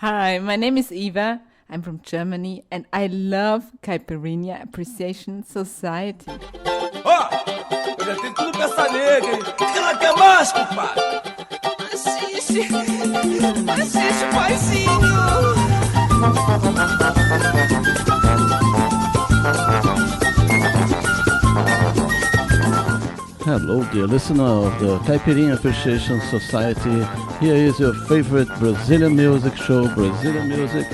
Hi, my name is Eva. I'm from Germany and I love Caipirinha Appreciation Society. Ó, eu já tenho tudo pra essa nega, hein? O que ela quer mais, compadre? Assiste, paizinho. Hello, dear listener of the Caipirinha Appreciation Society. Here is your favorite Brazilian music show, Brazilian Music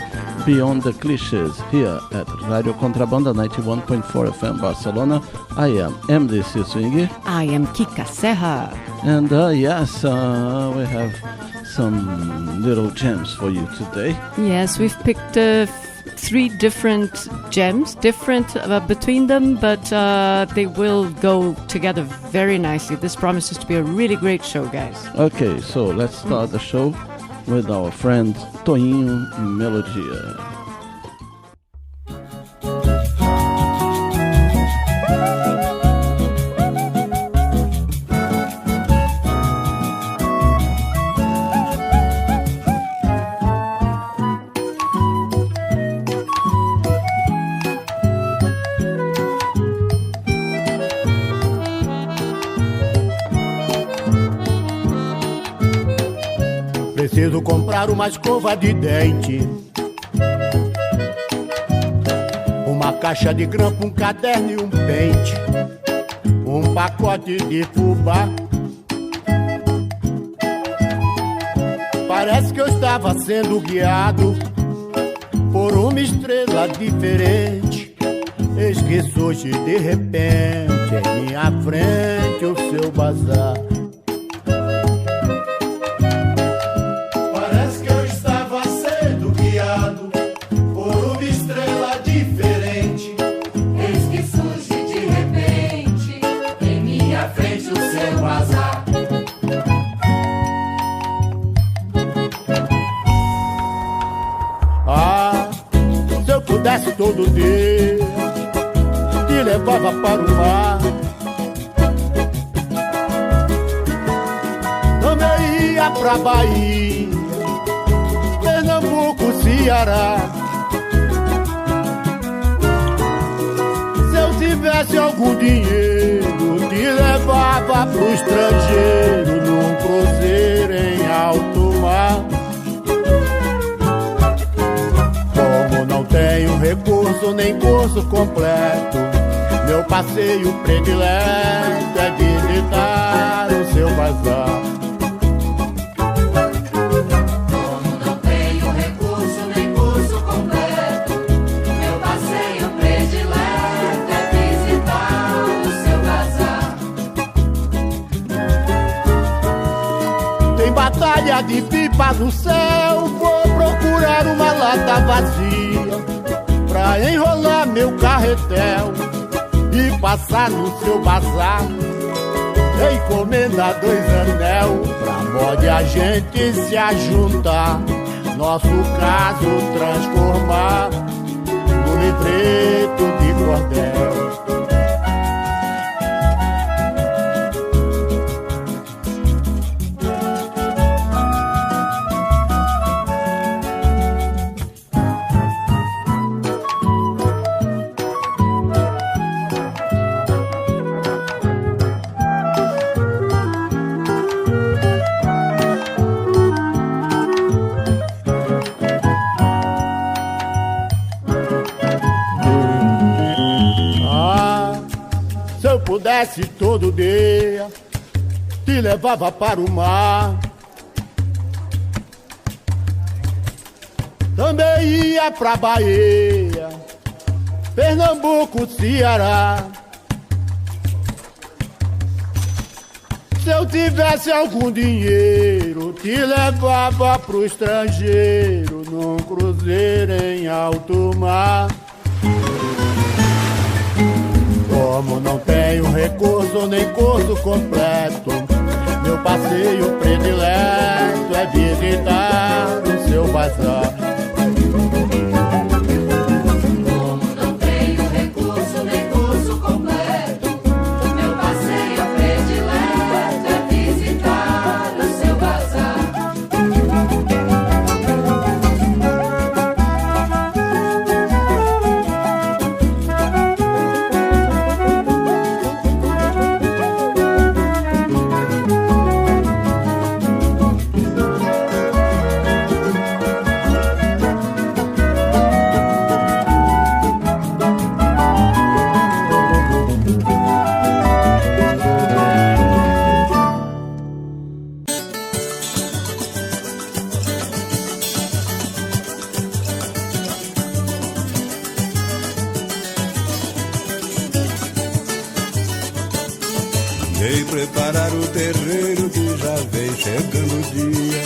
Beyond the Clichés, here at Radio Contrabanda 91.4 FM Barcelona. I am MDC Swingy. I am Kika Serra. And yes, we have some little gems for you today. Yes, we've picked 3 different gems, different between them, but they will go together very nicely. This promises to be a really great show, guys. Okay, so let's start the show with our friend Toinho Melodia. Preciso comprar uma escova de dente, uma caixa de grampo, um caderno e um pente, um pacote de fubá. Parece que eu estava sendo guiado por uma estrela diferente. Eis que surge de repente em minha frente o seu bazar. Todo dia te levava para o mar, também ia pra Bahia, Pernambuco, Ceará. Se eu tivesse algum dinheiro, te levava pro estrangeiro, num cruzeiro em alto mar. Tenho recurso nem curso completo, meu passeio predileto é visitar o seu bazar. Como não tenho recurso nem curso completo, meu passeio predileto é visitar o seu bazar. Tem batalha de pipa no céu, vou procurar uma lata vazia pra enrolar meu carretel e passar no seu bazar. Encomenda 2 anel pra modo a gente se ajuntar, nosso caso transformar no livreto de cordel. Pudesse todo dia te levava para o mar, também ia pra Bahia, Pernambuco, Ceará. Se eu tivesse algum dinheiro, te levava pro estrangeiro, num cruzeiro em alto mar. Como não tenho recurso nem curso completo, meu passeio predileto é visitar o seu bazar. Como não tenho recurso nem curso completo, meu passeio predileto é visitar o seu bazar. Mandei preparar o terreiro que já vem chegando o dia.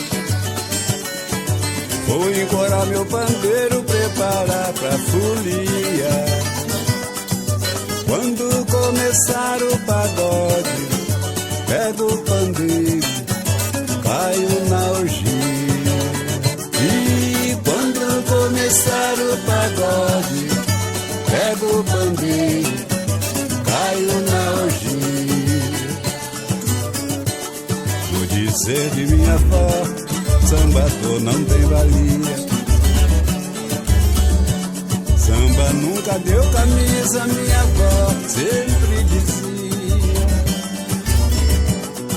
Vou encorar meu pandeiro, preparar pra folia. Quando começar o pagode, pego o pandeiro, caio na orgia. E quando começar o pagode, pego o pandeiro, caio na orgia. No dizer de minha avó, sambador não tem valia. Samba nunca deu camisa, minha avó sempre dizia.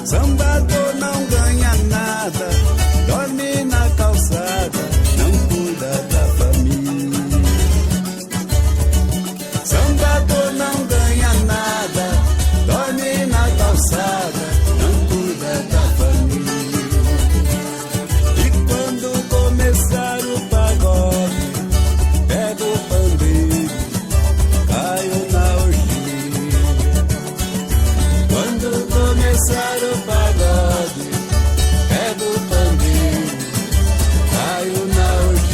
Sambador não ganha nada, dorme na calçada, não cuida da família. Sambador não ganha nada, dorme na calçada, não cuida da família. E quando começar o pagode, pego o pandeiro, caio na orgia. Quando começar o pagode, pego o pandeiro, caio na orgia.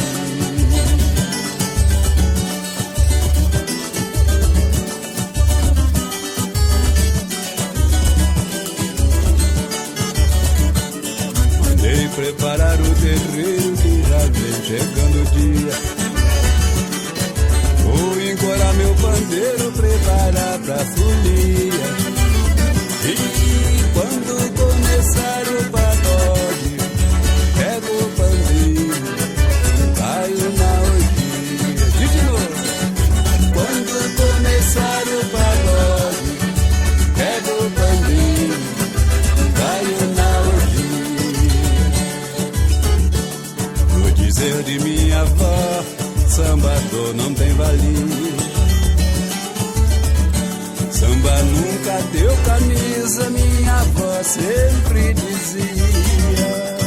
Mandei preparar o terreiro que já vem chegando o dia. Vou encorar meu pandeiro, preparar pra folia. E quando começar o pagode, pego o pandeiro, caio na orgia. E de novo. Quando começar o pagode, pego o pandeiro, caio na orgia. No dizer de minha avó, sambador não tem valia. Samba nunca deu camisa, minha avó sempre dizia.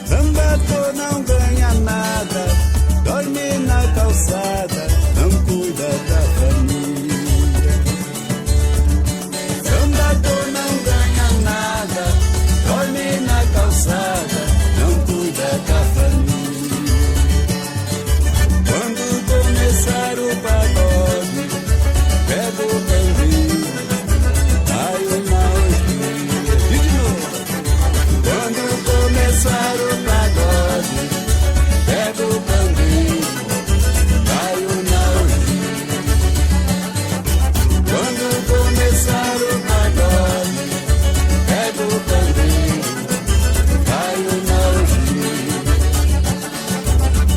Sambador não ganha nada, dorme na calçada, não cuida da família. Sambador não ganha nada, dorme na calçada, não cuida da família. Quando começar o pagode, pego o pandeiro, caio na orgia. E de novo. Quando começar o pagode, pego o pandeiro, caio na orgia. Quando começar o pagode, pego o pandeiro, caio na orgia.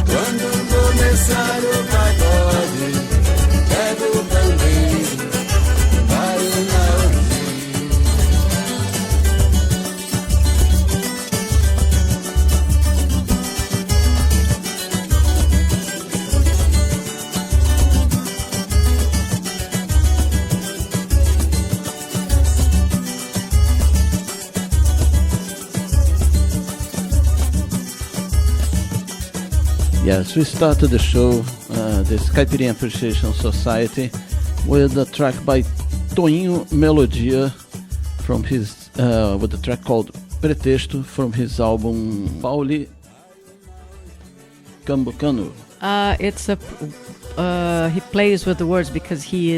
Quando começar o pagode, pego o pandeiro, caio na orgia. Yes, we started the show, this Caipirinha Appreciation Society, with a track by Toinho Melodia from his, with a track called Pretexto from his album Pauli Cambucano. It's a he plays with the words because he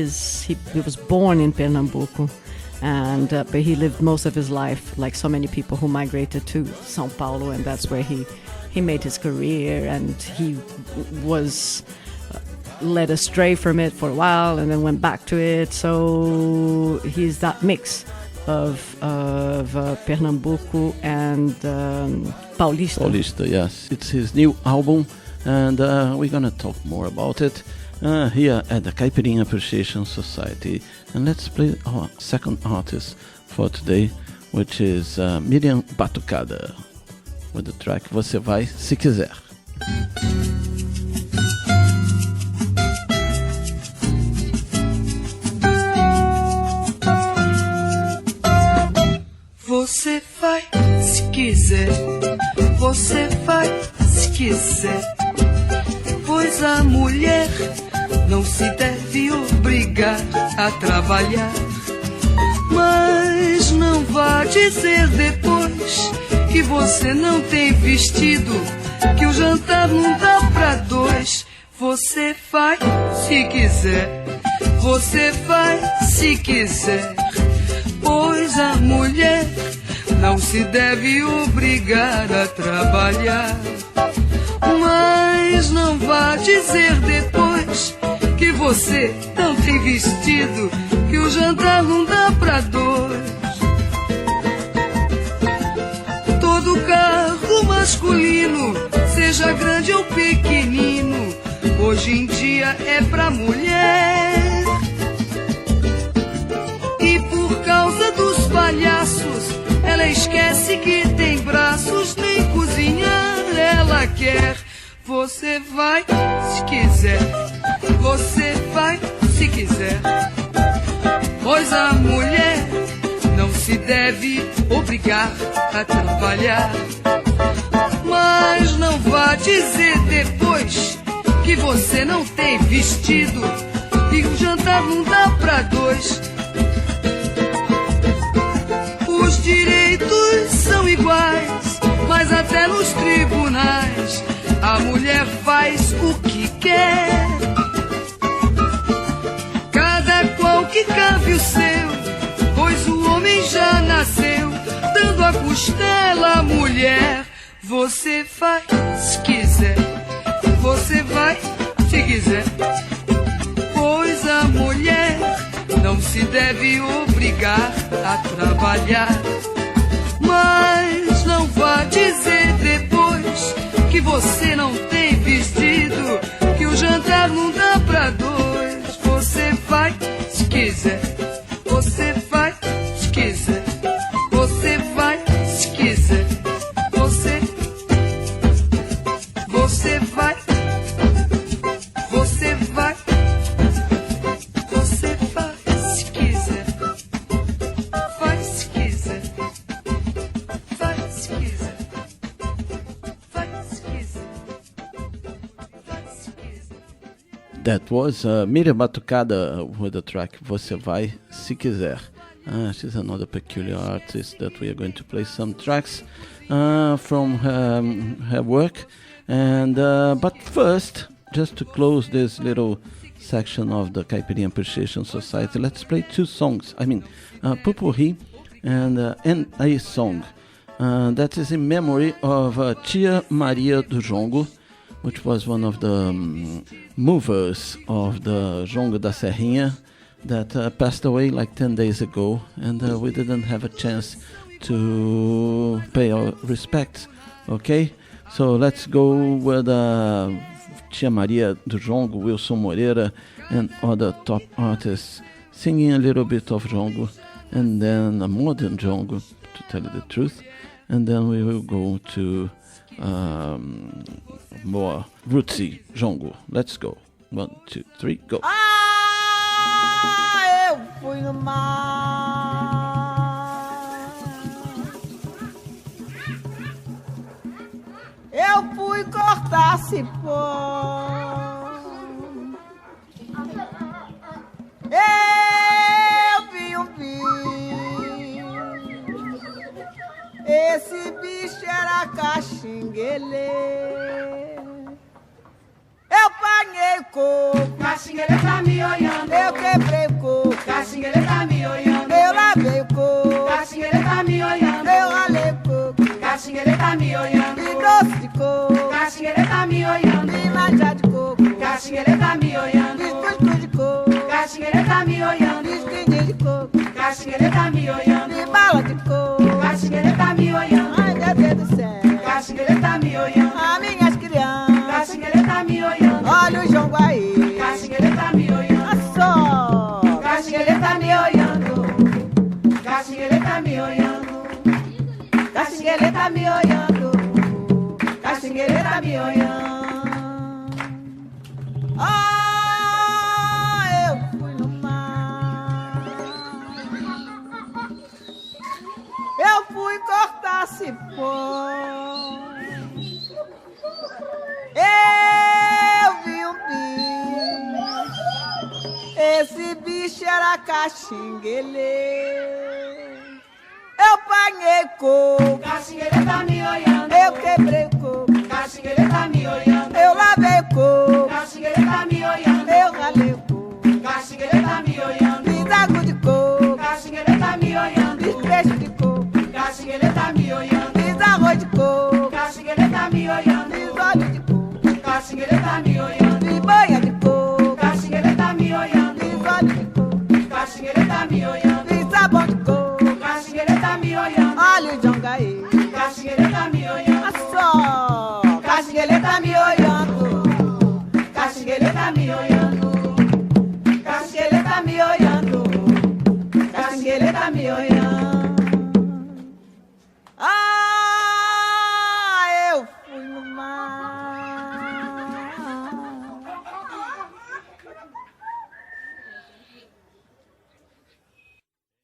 was born in Pernambuco, and but he lived most of his life, like so many people who migrated to São Paulo, and that's where he made his career, and he was led astray from it for a while and then went back to it. So he's that mix of Pernambuco and Paulista. Paulista, yes. It's his new album, and we're gonna talk more about it here at the Caipirinha Appreciation Society. And let's play our second artist for today, which is Miriam Batucada, with the track Você Vai Se Quiser. Você vai se quiser, você vai se quiser, pois a mulher não se deve obrigar a trabalhar. Mas não vá dizer depois que você não tem vestido, que o jantar não dá pra dois. Você faz se quiser, você faz se quiser, pois a mulher não se deve obrigar a trabalhar. Mas não vá dizer depois que você não tem vestido, que o jantar não dá pra dois. Todo carro masculino, seja grande ou pequenino, hoje em dia é pra mulher. E por causa dos palhaços, ela esquece que tem braços, nem cozinhar ela quer. Você vai se quiser, você vai se quiser, pois a mulher não se deve obrigar a trabalhar. Mas não vá dizer depois que você não tem vestido, e o jantar não dá pra dois. Os direitos são iguais, mas até nos tribunais a mulher faz o que quer. Cada qual que cabe o seu, pois o homem já nasceu dando a costela à mulher. Você faz se quiser, você vai se quiser, pois a mulher não se deve obrigar a trabalhar. Mas não vá dizer depois que você não tem vestido, que o jantar não dá pra dois. Você vai se quiser, você vai se quiser, você vai se quiser, você vai, você vai, você vai se quiser, vai se quiser, vai se quiser, vai se quiser, vai se quiser. That was Miriam Batucada with the track Você Vai Se Quiser. She's another peculiar artist that we are going to play some tracks from her work. And but first, just to close this little section of the Caipirinha Appreciation Society, let's play two songs. I mean, Pupurri and a song that is in memory of Tia Maria do Jongo, which was one of the movers of the Jongo da Serrinha that passed away like 10 days ago, and we didn't have a chance to pay our respects, okay? So let's go with Tia Maria do Jongo, Wilson Moreira, and other top artists singing a little bit of Jongo, and then a modern Jongo, to tell you the truth, and then we will go to more rootsy Jongo. Let's go. 1, 2, 3, go. Eu fui no mar, eu fui cortar cipó, eu vi um bicho, esse bicho era caxinguelê. Eu panguei o coco, Caxinguele tá me olhando, eu quebrei o coco, Caxinguele tá me olhando, eu lavei o coco, Caxinguele tá me olhando, eu ralei o coco, Caxinguele tá me olhando, e doce de coco, Caxinguele tá me olhando, e manjar de coco, Caxinguele tá me e olhando, cuscuz de coco, Caxinguele tá me e olhando, esquindinho de coco, Caxinguele tá me olhando, e bala de coco. Caxinguele tá me olhando, Ai, meu Deus do céu, Caxinguele tá me olhando, as minhas crianças, Caxinguele tá me olhando, olha o João aí, Caxinguele tá me olhando, só, Caxinguele tá me olhando, Caxinguele tá me olhando, Caxinguele tá me olhando, Caxinguele tá me olhando. Ah, eu fui no mar, eu fui cortar cipó, eu vi um bicho, esse bicho era caxinguele. Eu panhei coco, Caxinguele tá me olhando. eu quebrei coco, Caxinguele tá me olhando. eu lavei coco, Caxinguele tá me olhando. eu ralei coco, Caxinguele tá me olhando. fiz água de coco, Caxinguele tá me olhando. fiz peixe de coco, Caxinguele tá me olhando. fiz arroz de coco, Caxinguele tá me olhando. fiz óleo de coco, Caxinguele tá me olhando. fiz banha de coco, Caxinguele tá me olhando. fiz óleo de coco, Caxinguele tá me olhando. fiz sabão de coco, Caxinguele tá me olhando. óleo de ongaí. Caxinguele tá me olhando. Só, caxinguele tá me olhando, caxinguele tá me olhando, caxinguele tá me olhando, caxinguele tá me olhando. Ah, eu fui no mar.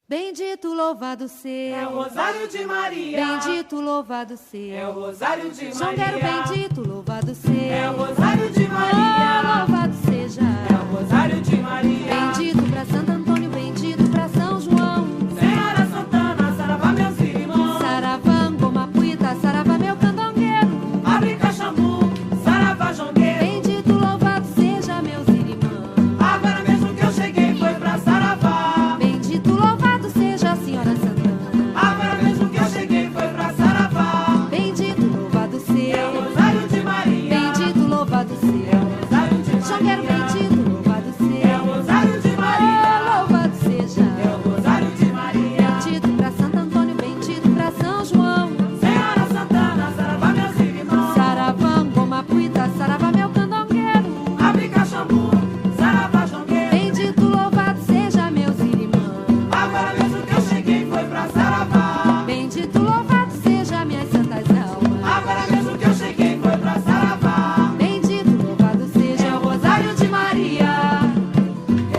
Bendito, louvado É o seja. Rosário de Maria. Bendito, louvado seja. É o Rosário de João Quero Maria. bendito, louvado seja. É o Rosário de Oh, Maria. louvado seja. É o Rosário de Maria. Bendito pra Santo Antônio, bendito pra São João. Senhora Santana, saravá meus irmãos. Saravá, Gomapuita, saravá meu candongueiro. Abre Caxambu, saravá jongueiro. Bendito, louvado seja, meus irmãos. Agora mesmo que eu cheguei foi pra saravá. Bendito, louvado seja a Senhora Santana. Agora mesmo que eu cheguei foi pra saravá. Bendito, louvado É o seja. Rosário de Maria. Bendito, louvado É o seja. Rosário de João Quero Maria. bendito, louvado É o seja. Rosário de Oh, Maria. louvado seja. É o Rosário de Maria. Bendito pra Santo Antônio, bendito pra São João. Senhora Santana, saravá meus irmãos. Saravá, Gomapuita, saravá meu candongueiro. Abre Caxambu, saravá jongueiro. Bendito, louvado seja, meus irmãos. Agora mesmo que eu cheguei foi pra saravá. Bendito, louvado seja, minhas santas almas. Agora mesmo que eu cheguei foi pra saravá. Bendito, louvado seja É o Rosário de Maria.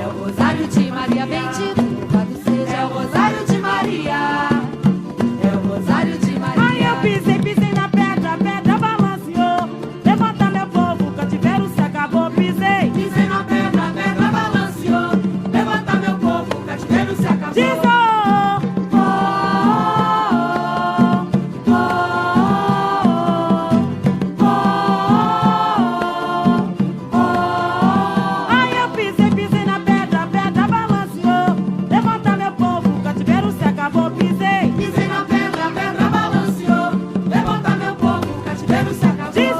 É o Rosário de Maria. Bendito, louvado seja É o Rosário de Maria. É o Rosário de Maria. Aí eu pisei na pedra, a pedra balanceou. Levanta meu povo, cativeiro se acabou. Pisei na pedra, a pedra balanceou. Levanta meu povo, cativeiro se acabou. Diz Aí eu pisei na pedra, a pedra balanceou. Levanta meu povo, cativeiro se acabou. Pisei na pedra, a pedra balanceou. Levanta meu povo, cativeiro se acabou. Diz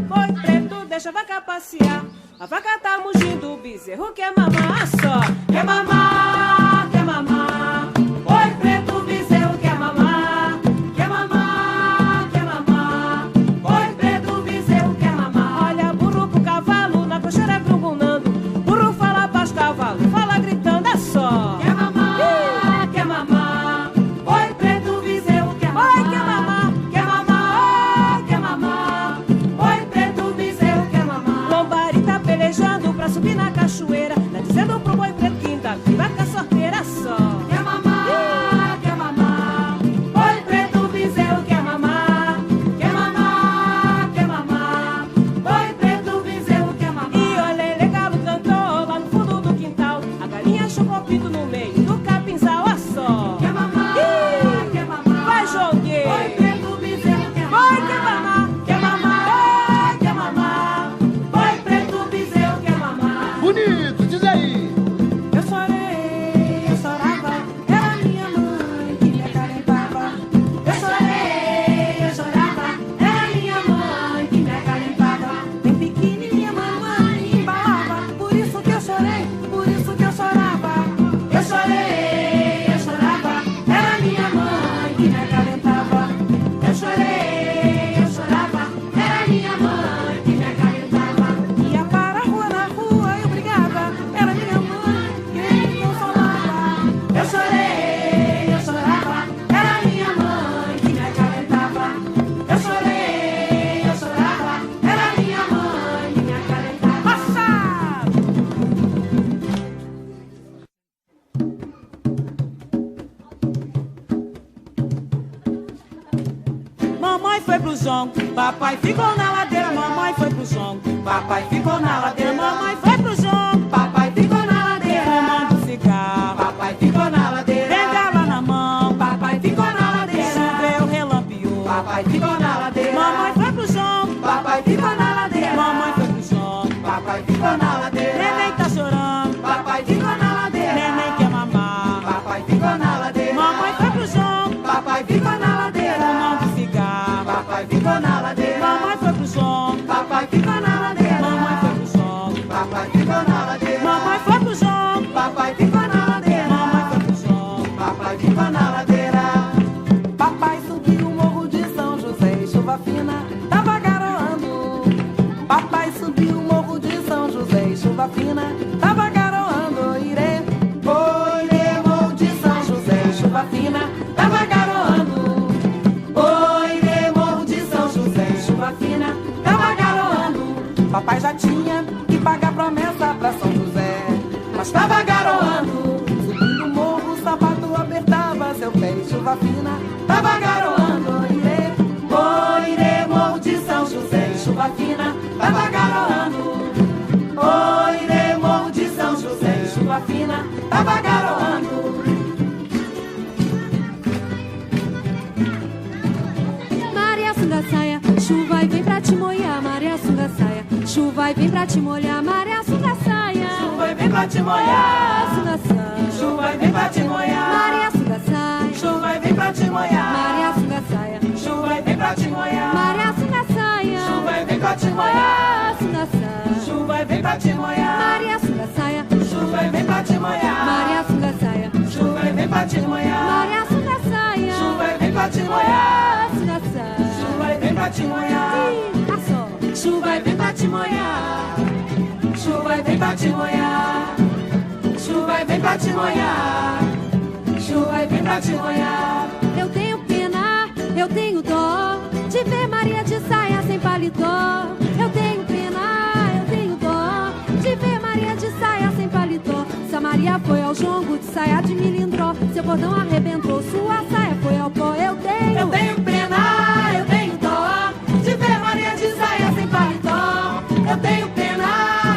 Boi preto, deixa a vaca passear. A vaca tá mugindo, o bezerro quer mamar só. Quer mamar, quer mamar. Boi preto, o bezerro quer mamar. Quer mamar, quer mamar. Boi preto, o bezerro quer mamar. Olha, burro pro cavalo, na cocheira grungunando. Burro fala baixo, cavalo fala gritando, é só. Quer mamar, quer mamar. Boi preto, o bezerro quer mamar. Oi, quer mamar, quer mamar, quer mamar. Boi preto, o bezerro quer mamar. Lambari tá pelejando pra subir na cachoeira. Tá dizendo pro boi preto que ainda tem vaca sorteira só. Quer mamar, quer mamar. Boi preto, o bezerro quer mamar. Quer mamar, quer mamar. Boi preto, o bezerro quer mamar. E olha, legal cantou lá no fundo do quintal. A galinha chupou o pinto no meio do capinzal, a só. Quer mamar, quer mamar. Vai, joguei. Boi preto, o bezerro quer mamar. Boi quer mamar, quer mamar. Quer mamar. Boi preto, o bezerro quer mamar. Bonito, diz aí. Eu chorei, eu chorava, era minha mãe que me acalentava. Eu chorei, eu chorava, era minha mãe que me acalentava. Bem pequenininha mamãe embalava, por isso que eu chorei, por isso que eu chorava. Eu chorei, eu chorava, era minha mãe que me acalentava. Eu chorei, eu chorava, era minha mãe que me acalentava. Ia para a rua, na rua eu brigava, era minha mãe que me consolava. Eu chorei, eu chorava, era minha mãe que me acalentava. Eu chorei, eu chorava, era minha mãe que me acalentava. Passado! jongo. Papai ficou na ladeira, mamãe foi pro jongo. Papai ficou na ladeira, mamãe foi pro jongo. Papai ficou na ladeira, fumando cigarro. Papai ficou na ladeira, bengala na mão. Papai ficou na ladeira, choveu, relampiou. Papai ficou na ladeira, mamãe foi pro jongo. Papai ficou na ladeira, mamãe foi pro jongo. Papai ficou na ladeira, neném tá chorando. Papai ficou na ladeira, neném quer mamar. Papai ficou na ladeira, mamãe foi pro jongo. Papai ficou na ladeira, fumando cigarro. Papai ficou na ladeira, mamãe foi pro jongo. Papai ficou na ladeira, mamãe foi pro jongo. Papai ficou na ladeira, mamãe foi pro jongo. Papai ficou na ladeira, mamãe foi pro jongo. Papai ficou na ladeira. Papai subiu o morro de São José e chuva fina tava garoando. Papai subiu o morro de São José e chuva fina tava garoando. Irê, oirê, morro de São José e chuva fina tava garoando. Oirê, morro de São José e chuva fina tava garoando. Papai já tinha que pagar promessa pra São José, mas tava garoando. Subindo o morro, o sapato apertava seu pé e chuva fina tava garoando. Oirê, oirê, morro de São José e chuva fina tava garoando. Oirê, morro de São José e chuva fina tava garoando. Maria sunga saia, chuva e vem pra te molhar. Maria sunga saia, chuva e vem pra te molhar. Maria sunga saia, Chuva e vem pra te molhar. sunga saia. Chuva e vem pra te molhar. Maria sunga saia, Chuva e vem pra te molhar. Maria sunga saia, Chuva e vem pra te molhar. Maria sunga saia, Chuva e vem pra te molhar. sunga saia. Chuva e vem pra te molhar. Maria sunga saia, Chuva e vem pra te molhar. Maria sunga saia, Chuva e vem pra te molhar. Maria sunga saia, Chuva e vem pra te molhar. sunga saia. Chuva e vem pra te molhar. A só. Chuva e vem pra te molhar. Chuva e vem pra te molhar. Chuva e vem pra te molhar. Chuva e vem pra te molhar. Eu tenho pena, eu tenho dó de ver Maria de saia sem paletó. Eu tenho pena, eu tenho dó de ver Maria de saia sem paletó. Se a Maria foi ao jongo de saia de milindró, seu bordão arrebentou, sua saia foi ao pó. Eu tenho pena, eu tenho dó de ver Maria de saia sem paletó. Eu tenho pena,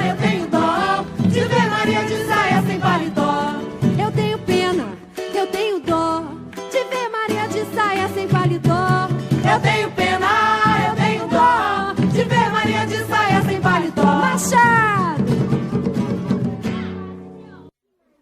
eu tenho dó de ver Maria de saia sem paletó. Eu tenho pena, eu tenho dó de ver Maria de saia sem paletó. Eu tenho pena, eu tenho dó de ver Maria de saia sem paletó. Machado!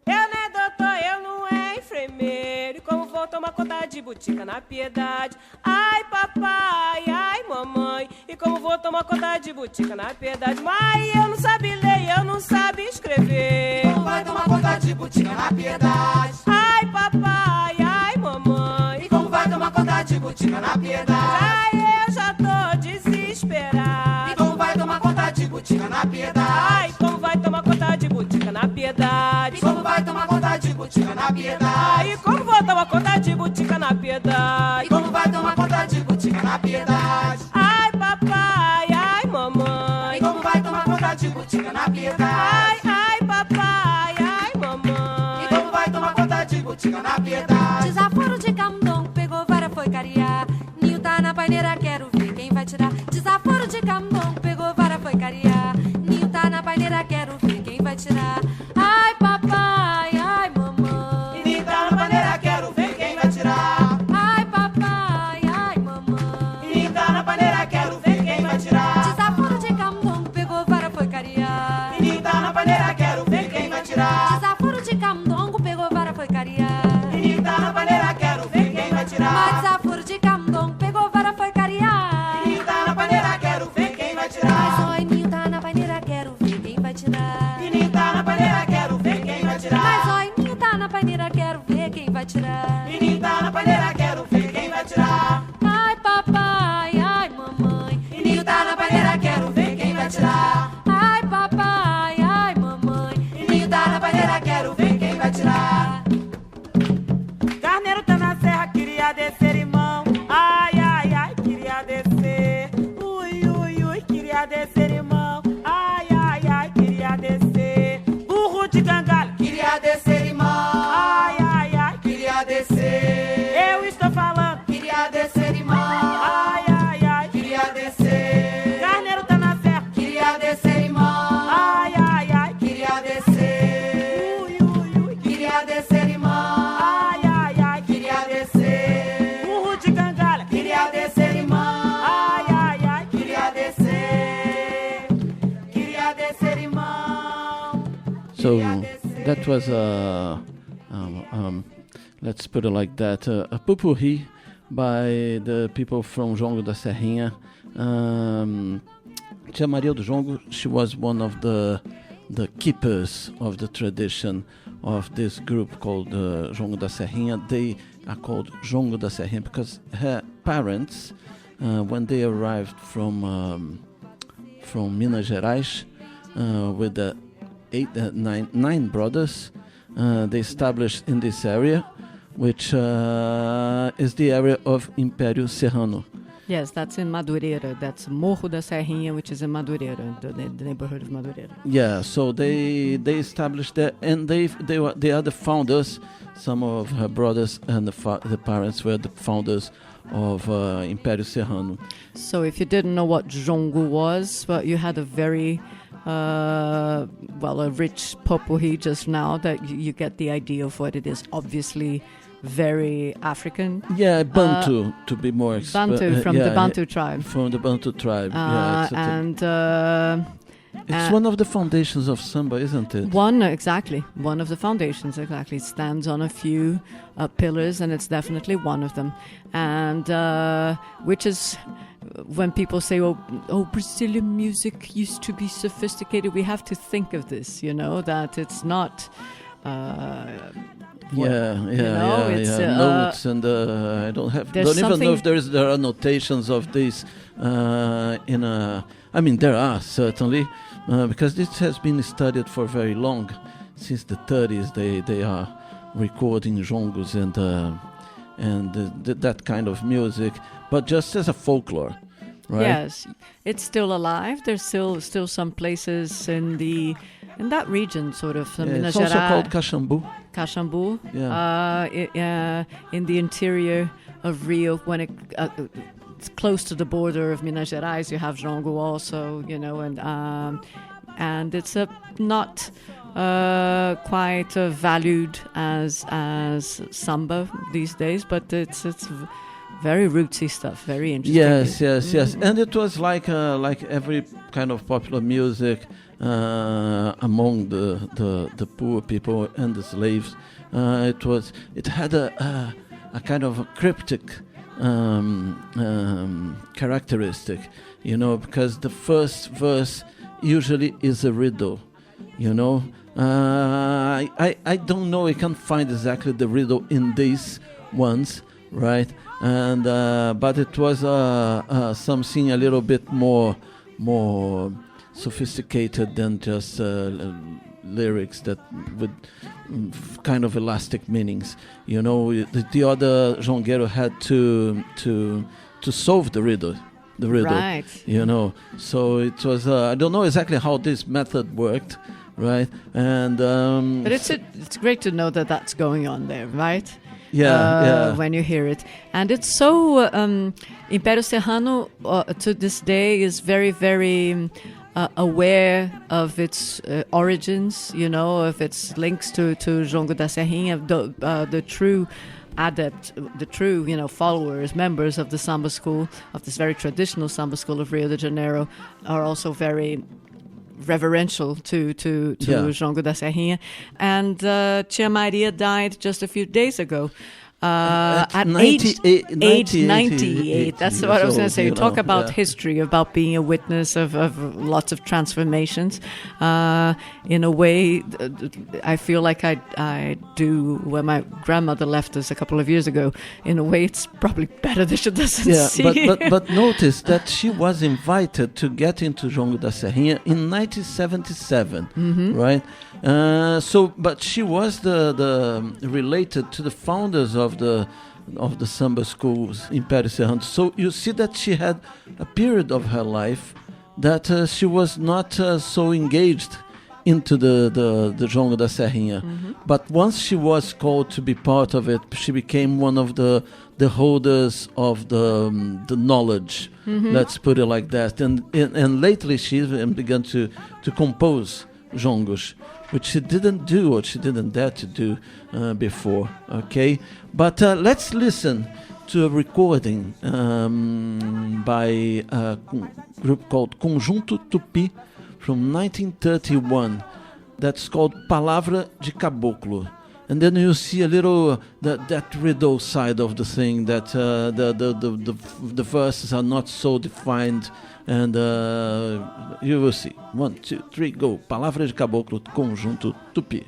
Eu não é doutor, eu não é enfermeiro. E como vou tomar conta de botica na Piedade? Ai, papai, ai, mamãe. E como vou tomar conta de botica na Piedade? Mãe, eu não sabe ler, eu não sabe escrever. Como vai tomar conta de botica na Piedade? Ai, papai, ai, mamãe. E como vai tomar conta de botica na Piedade? Ai, eu já tô desesperado. E como vai tomar conta de botica na Piedade? Ai, como vai tomar conta de botica na Piedade? E como vai tomar conta de botica na Piedade? Ai, como vou tomar conta de botica na Piedade? E como vai tomar conta de botica na Piedade? Ai, papai, ai, mamãe. E como vai tomar conta de botica na Piedade? Ai, ai, papai, ai, mamãe. E como vai tomar conta de botica na Piedade? Desaforo de camundongo, pegou vara, foi cariar. Ninho tá na paineira, quero ver quem vai tirar. Desaforo de camundongo, pegou vara, foi cariar. Ninho tá na paineira, quero ver quem vai tirar. Ai, papai, ai, mamãe. Ninho tá na paneira, quero ver quem vai tirar. Ai, papai, ai, mamãe. Ninho tá na paneira, quero ver quem vai tirar. Desaforo de camundongo, pegou vara, foi cariar. Ninho tá na paneira, quero ver quem vai tirar. Desaforo de camundongo, pegou vara, foi cariar. Ninho tá na paneira, quero ver quem vai tirar. Mas desaforo de camundongo, pegou vara, foi cariar. Ninho tá na paneira, quero ver quem vai tirar. Mas oi, ninho tá na paineira, quero ver quem vai tirar. Ninho tá na paneira, quero ver quem vai tirar. Mas oi, ninho tá na paineira, quero ver quem vai tirar. Ninho tá na paneira, quero ver quem vai tirar. Ai, papai, ai, mamãe. Ninho tá na paneira, quero ver quem vai tirar. Ai, papai, ai, mamãe. Ninho tá na paneira, quero ver quem vai tirar. Carneiro tá na serra, queria descer, irmão. Ai, ai, ai, queria descer. Ui, ui, ui, queria descer, irmão. Ai, ai, ai, queria descer. Burro de cangalho, queria descer, irmão. Ai, ai, ai, queria descer. So that was let's put it like that, a pupurri by the people from Jongo da Serrinha. Tia Maria do Jongo, she was one of the keepers of the tradition of this group called Jongo da Serrinha. They are called Jongo da Serrinha because her parents, when they arrived from Minas Gerais with the 9 brothers, they established in this area, which is the area of Império Serrano. Yes, that's in Madureira. That's Morro da Serrinha, which is in Madureira, the neighborhood of Madureira. Yeah, so they established that, and they are the founders. Some of her brothers and the parents were the founders of Império Serrano. So if you didn't know what Jongo was, well, you had a very a rich potpourri just now that you get the idea of what it is. Obviously very African. Yeah, Bantu, to be more Bantu, from the Bantu tribe. From the Bantu tribe, it's one of the foundations of samba, isn't it? One of the foundations, exactly. It stands on a few pillars, and it's definitely one of them. And which is, when people say, oh, Brazilian music used to be sophisticated, we have to think of this, that it's not... notes, and I don't even know if there are notations of this there are certainly, because this has been studied for very long. Since the 30s they are recording jongos and that kind of music, but just as a folklore, right? Yes, it's still alive. There's still some places in that region, sort of. It's also called Caxambu. Caxambu. Yeah. In the interior of Rio, when it's close to the border of Minas Gerais, you have Jongo also, and it's not quite valued as samba these days, but it's very rootsy stuff, very interesting. Yes. And it was like every kind of popular music among the poor people and the slaves. It had a kind of a cryptic characteristic, because the first verse usually is a riddle, I don't know, I can't find exactly the riddle in these ones, right? And but it was something a little bit more sophisticated than just lyrics that with kind of elastic meanings. The other jongueiro had to solve the riddle. Right. So it was I don't know exactly how this method worked, right? And but it's great to know that that's going on there, right? Yeah. When you hear it. And it's so Império Serrano to this day is very, very aware of its origins, of its links to Jongo da Serrinha, the true adept, the true, followers, members of the samba school, of this very traditional samba school of Rio de Janeiro, are also very reverential to Jongo da Serrinha. And Tia Maria died just a few days ago. At age 98. That's what I was going to say. You talk about history, about being a witness of lots of transformations. In a way, I feel like I do when my grandmother left us a couple of years ago. In a way, it's probably better that she doesn't see. But notice that she was invited to get into Jongo da Serrinha in 1977, right? But she was the related to the founders of the samba schools in Império Serrano. So you see that she had a period of her life that she was not so engaged into the Jongo da Serrinha. But once she was called to be part of it, she became one of the holders of the knowledge. Let's put it like that. And lately she began to compose jongos, which she didn't do, or she didn't dare to do before. Okay, but let's listen to a recording by a group called Conjunto Tupi from 1931. that's called Palavra de Caboclo. And then you see a little that riddle side of the thing, that the verses are not so defined, and you will see. 1, 2, 3, go. Palavra de Caboclo, Conjunto Tupi.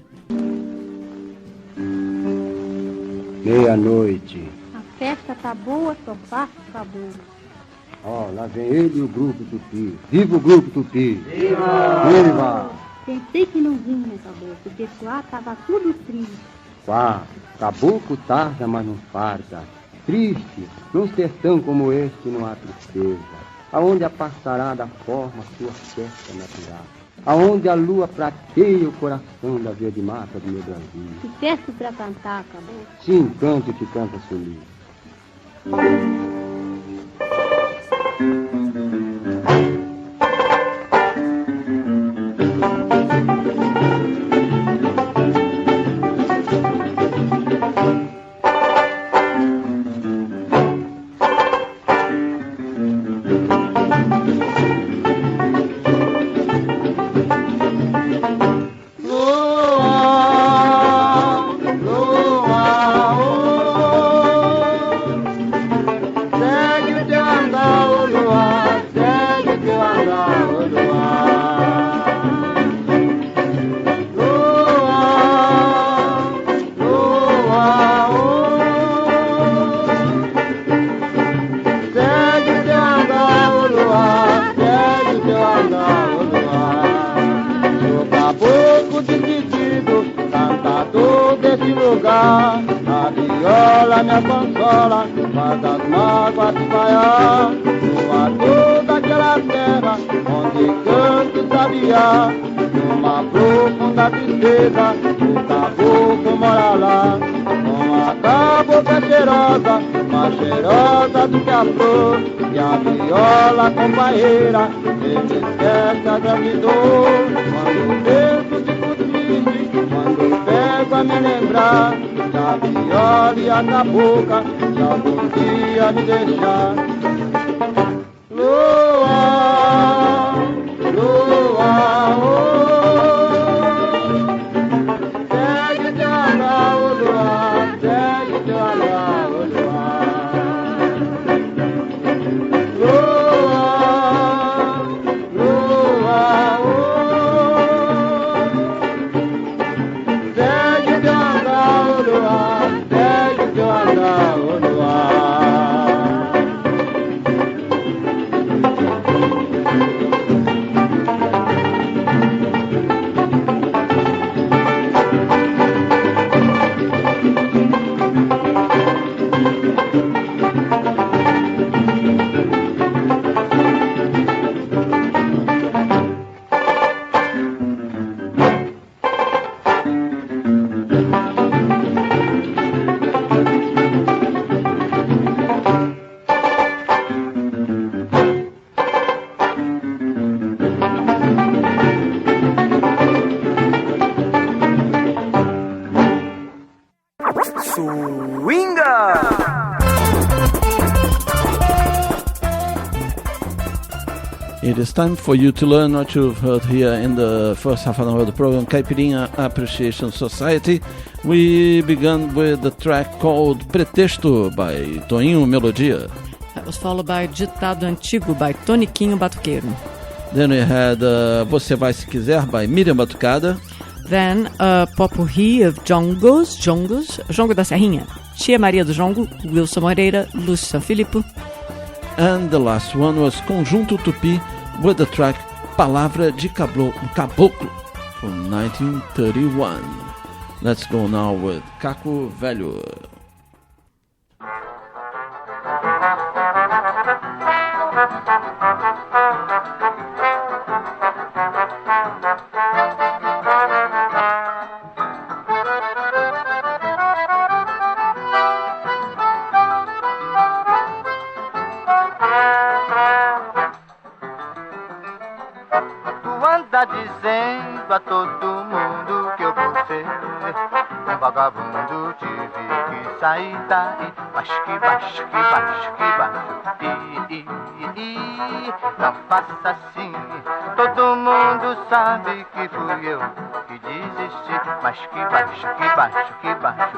Meia-noite. A festa tá boa, só passa acabou. Ó, lá vem ele e o grupo Tupi. Viva o grupo Tupi! Viva! Viva! Pensei que não vinha, caboclo, o pessoal tava tudo triste. Quá, caboclo tarda, mas não farda. Triste, num sertão como este não há tristeza. Aonde a passarada forma sua festa natural. Aonde a lua prateia o coração da verde mata do meu Brasil. Que festa pra cantar, caboclo. Sim, canto que canta feliz. A viola me consola, faz as mágoas espalhar no ar daquela terra onde canta o sabiá. Numa profunda tristeza, o caboclo mora lá, com a cabocla cheirosa, mais cheirosa do que a flor, e a viola companheira, ele esquece a grande dor. Quando penso fico triste, quando pego a me lembrar da viola e a cabocla, que algum dia me deixar. Lua, lua, segue teu andar, ô lua, segue teu andar, ô lua. Lua, lua, segue teu andar, ô lua, segue teu andar, ô lua. It is time for you to learn what you've heard here in the first half an hour of the program, Caipirinha Appreciation Society. We began with the track called Pretexto by Toninho Melodia. That was followed by Ditado Antigo by Toniquinho Batuqueiro. Then we had Você Vai Se Quiser by Miriam Batucada. Then a Popurrí of Jongos, Jongo da Serrinha, Tia Maria do Jongo, Wilson Moreira, Lúcio Sanfilippo. And the last one was Conjunto Tupi with the track Palavra de Caboclo from 1931. Let's go now with Caco Velho. Dizendo a todo mundo que eu vou ser um vagabundo, tive que sair daí. Baixo, não faça assim. Todo mundo sabe que fui eu que mas que baixo, que baixo, que baixo.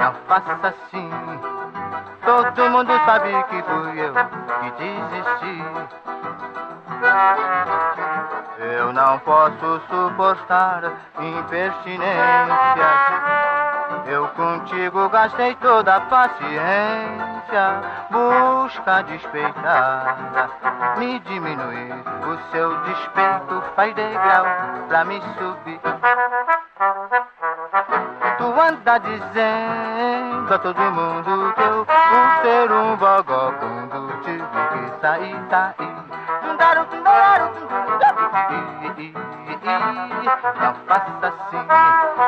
Não faça assim. Todo mundo sabe que fui eu que desisti. Eu não posso suportar impertinências. Eu contigo gastei toda a paciência. Busca despeitada me diminuir. O seu despeito faz degrau pra me subir. Tu anda dizendo a todo mundo que eu, por ser um vagabundo, tive que sair daí. Não faça assim.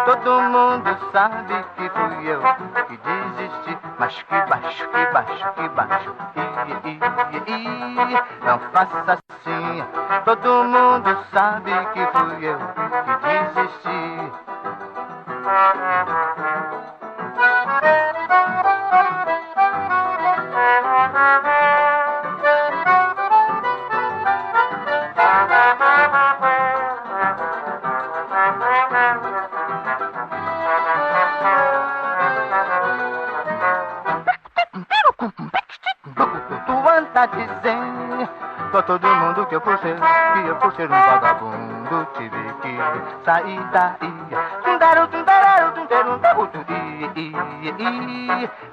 Todo mundo sabe que fui eu que desisti. Mas que baixo, que baixo, que baixo. Não faça assim. Todo mundo sabe que fui eu que desisti. Dizendo pra todo mundo que eu por ser um vagabundo tive que sair daí.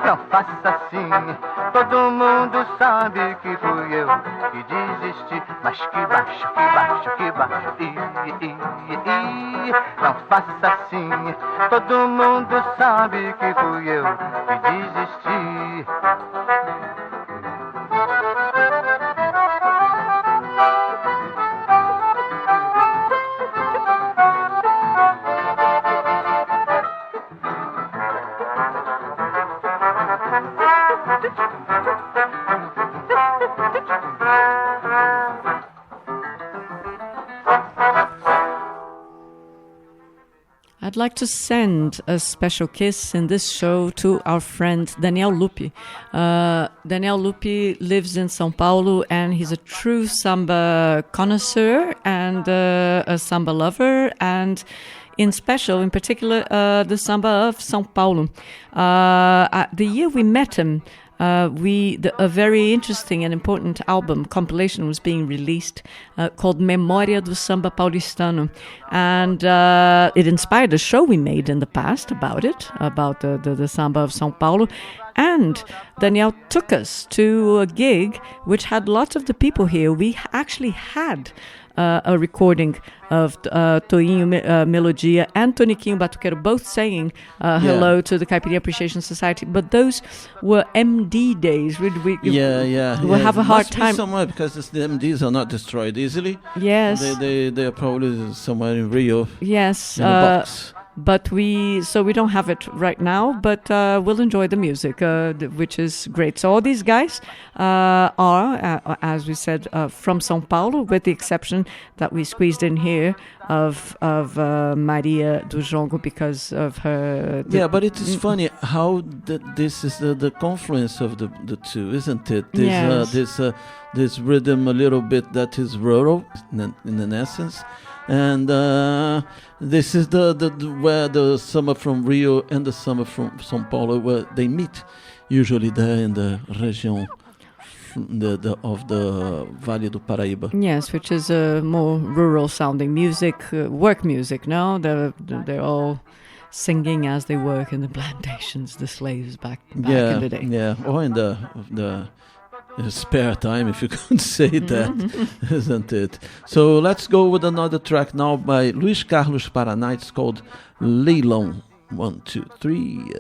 Não faça assim. Todo mundo sabe que fui eu que desisti. Mas que baixo, que baixo, que baixo. Não faça assim. Todo mundo sabe que fui eu que desisti. I'd like to send a special kiss in this show to our friend Daniel Lupi. Daniel Lupi lives in São Paulo, and he's a true samba connoisseur and a samba lover, and in particular, the samba of São Paulo. The year we met him, a very interesting and important compilation was being released called Memória do Samba Paulistano, and it inspired a show we made in the past about the samba of São Paulo. And Daniel took us to a gig which had lots of the people here. We actually had a recording of Toinho Melodia and Toniquinho Batuqueiro both saying hello to the Caipirinha Appreciation Society, but those were MD days. We'll have a hard time somewhere because the MDs are not destroyed easily. Yes, they are probably somewhere in Rio. Yes, in a box. But we don't have it right now, but we'll enjoy the music, which is great. So all these guys are, as we said, from São Paulo, with the exception that we squeezed in here of Maria do Jongo because of her... but it is funny how this is the confluence of the two, isn't it? This rhythm a little bit that is rural in an essence. And this is where the summer from Rio and the summer from São Paulo, where they meet, usually there in the region of the Vale do Paraíba. Yes, which is a more rural sounding music, work music. No, they're all singing as they work in the plantations, the slaves back in the day. Yeah, or in the spare time, if you could say that, isn't it? So let's go with another track now by Luis Carlos Paraná. It's called Leilão. 1, 2, 3,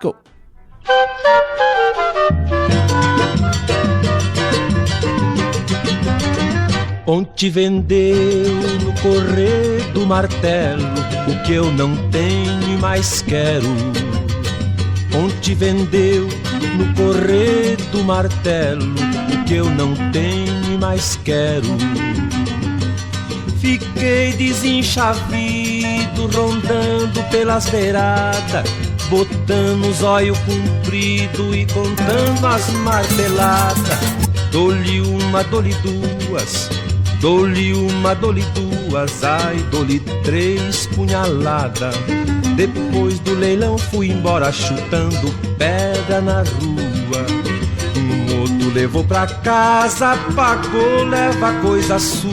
go. Onde vendeu no correr do martelo o que eu não tenho e mais quero. Onde vendeu no correr do martelo o que eu não tenho e mais quero. Fiquei desenchavido rondando pelas beiradas, botando os olhos comprido e contando as marteladas. Dou-lhe uma, dou-lhe duas, Dou-lhe uma, dou-lhe duas, ai, dou-lhe 3 punhaladas. Depois do leilão fui embora chutando pedra na rua. Um outro levou pra casa, pagou, leva coisa sua.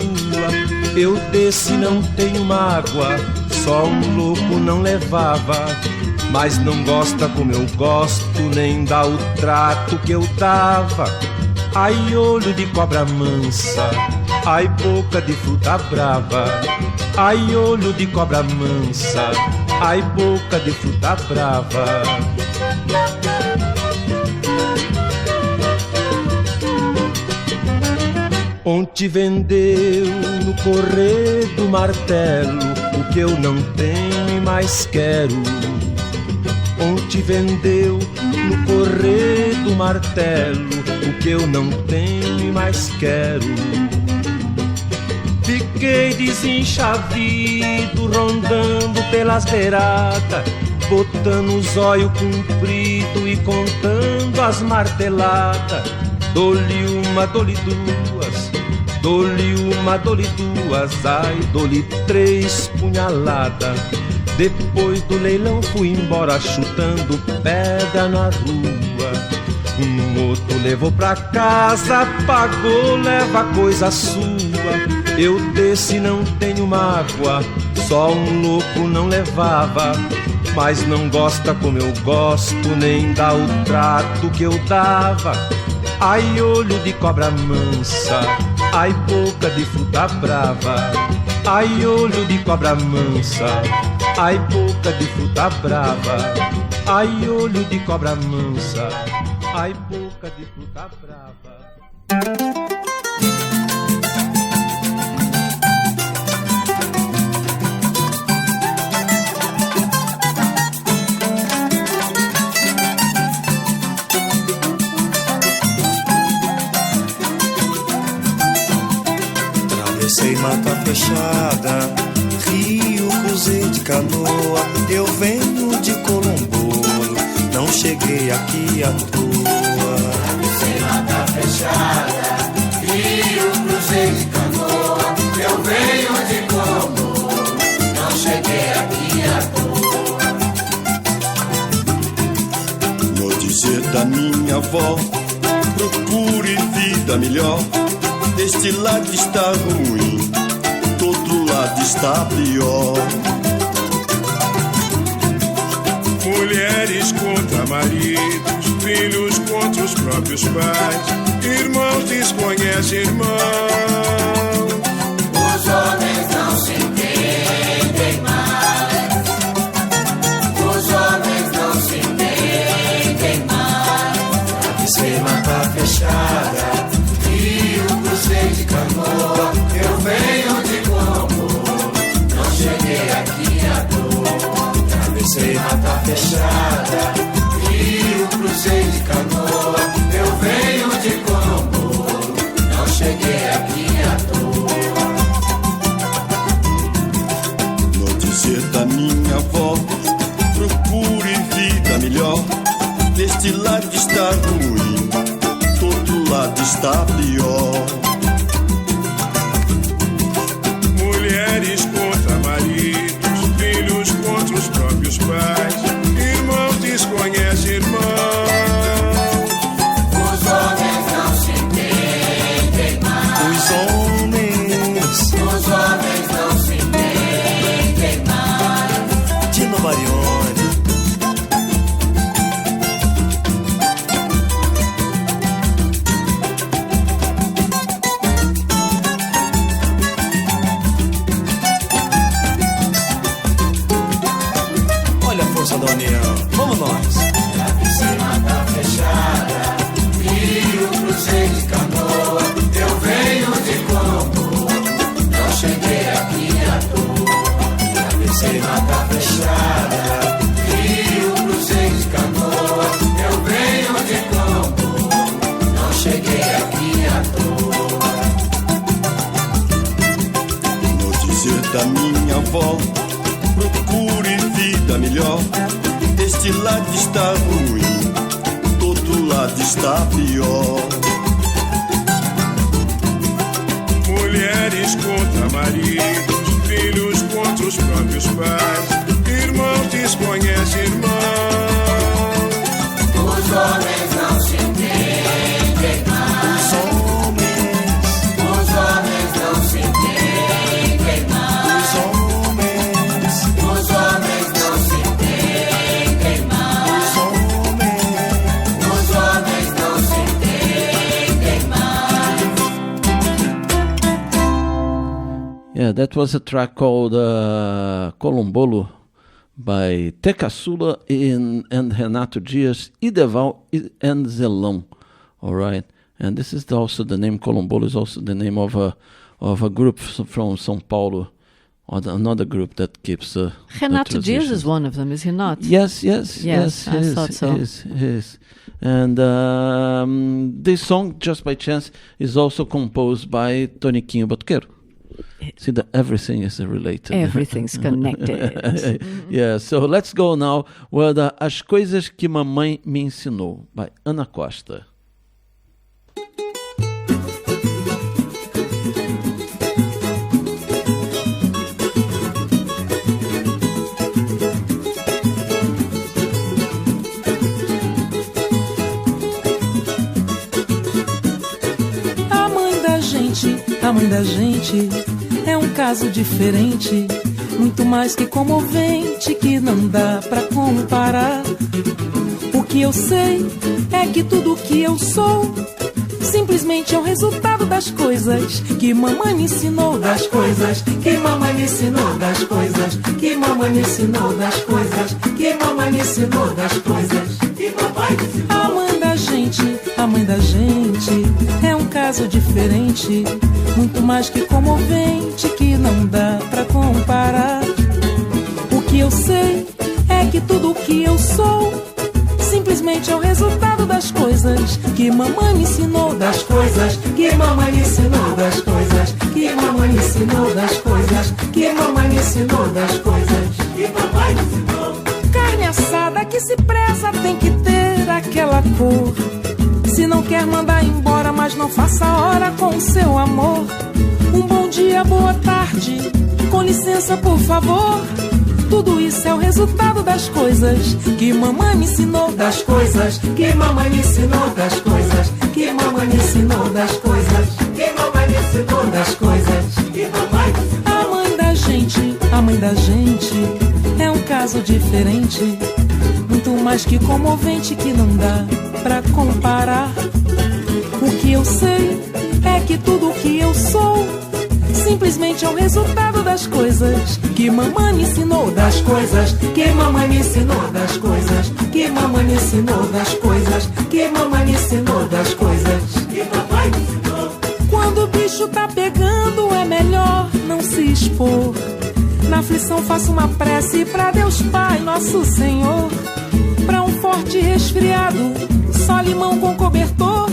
Eu desse não tenho mágoa, só um louco não levava. Mas não gosta como eu gosto, nem dá o trato que eu dava. Ai, olho de cobra mansa, ai, boca de fruta brava. Ai, olho de cobra mansa, ai, boca de fruta brava. Ontem vendeu no correr do martelo o que eu não tenho e mais quero. Ontem vendeu no correr do martelo o que eu não tenho e mais quero. Fiquei desenchavido rondando pelas beiradas, botando o zóio comprido e contando as marteladas. Dou-lhe uma, dou-lhe duas, dou-lhe uma, dou-lhe duas, ai, dou-lhe 3 punhaladas. Depois do leilão fui embora chutando pedra na rua. Um outro levou pra casa, pagou, leva coisa sua. Eu desse não tenho mágoa, só um louco não levava. Mas não gosta como eu gosto, nem dá o trato que eu dava. Ai, olho de cobra mansa, ai, boca de fruta brava. Ai, olho de cobra mansa, ai, boca de fruta brava. Ai, olho de cobra mansa, ai, boca de fruta brava. Travessei mata fechada, rio, cruzei de canoa. Eu venho de Colombo, não cheguei aqui à toa. Travessei mata fechada, rio, cruzei de canoa. Eu venho de Colombo, não cheguei aqui à toa. No dizer da minha avó, procure vida melhor. Deste lado está ruim, do outro lado está pior. Mulheres contra maridos, filhos contra os próprios pais, irmãos desconhecem irmãos. Os homens não se entendem mais. Os homens não se entendem mais. Travessei mata fechada, cruzei de canoa, eu venho de Colombo, não cheguei aqui à toa. Travessei mata fechada, rio, cruzei de canoa, eu venho de Colombo, não cheguei aqui à toa. No dizer da minha avó, procure vida melhor. Deste lado está ruim, do outro lado está pior. Mulheres contra maridos, filhos contra os próprios pais, irmãos desconhecem irmãos. Os homens não se entendem mais. Os homens não se entendem mais. Dino Marione. Da União, vamos nós. Travessei mata fechada, rio, cruzei de canoa, eu venho de Colombo, não cheguei aqui à toa. Travessei mata fechada, rio, cruzei de canoa, eu venho de Colombo, não cheguei aqui à toa. No dizer da minha avó, procure vida melhor. Deste lado está ruim, do outro lado está pior. Mulheres mulheres contra maridos, filhos contra os próprios pais, irmãos desconhecem irmãos. Os homens não se entendem mais. Os homens não se entendem mais. Os homens não se entendem mais. Os homens não se entendem mais. Yeah, that was a track called Colombolo by Te Caçula and Renato Dias, Ideval and Zelão. All right, and this is also the name. Colombolo is also the name of a group from São Paulo, or another group that keeps Renato Dias is one of them, is he not? Yes, I thought so. He is. And this song, Just by Chance, is also composed by Toniquinho Botuqueiro. See that everything is related. Everything's connected. Yeah, so let's go now with As Coisas que Mamãe Me Ensinou, by Ana Costa. A mãe da gente é um caso diferente, muito mais que comovente, que não dá pra comparar. O que eu sei é que tudo que eu sou simplesmente é o resultado das coisas que mamãe me ensinou, das coisas que mamãe me ensinou, das coisas que mamãe me ensinou, das coisas que mamãe me ensinou, das coisas que mamãe me ensinou. A mãe da gente é um caso diferente, muito mais que comovente, que não dá pra comparar. O que eu sei é que tudo que eu sou simplesmente é o resultado das coisas que mamãe me ensinou, das coisas que mamãe me ensinou, das coisas que mamãe me ensinou, das coisas que mamãe me ensinou, das coisas que mamãe me ensinou. Carne assada que se preza tem que ter aquela cor. Se não quer mandar embora, mas não faça hora com o seu amor. Um bom dia, boa tarde, com licença por favor. Tudo isso é o resultado das coisas que mamãe me ensinou, das coisas que mamãe me ensinou, das coisas que mamãe me ensinou, das coisas que mamãe me ensinou, das coisas que mamãe me ensinou. A mãe da gente é um caso diferente, muito mais que comovente, que não dá pra comparar. O que eu sei é que tudo que eu sou simplesmente é o resultado das coisas que mamãe me ensinou, das coisas que mamãe me ensinou, das coisas que mamãe me ensinou, das coisas que mamãe me ensinou, das coisas que mamãe me ensinou. Quando o bicho tá pegando é melhor não se expor. Na aflição faço uma prece pra Deus Pai, Nosso Senhor. Pra um forte resfriado, só limão com cobertor.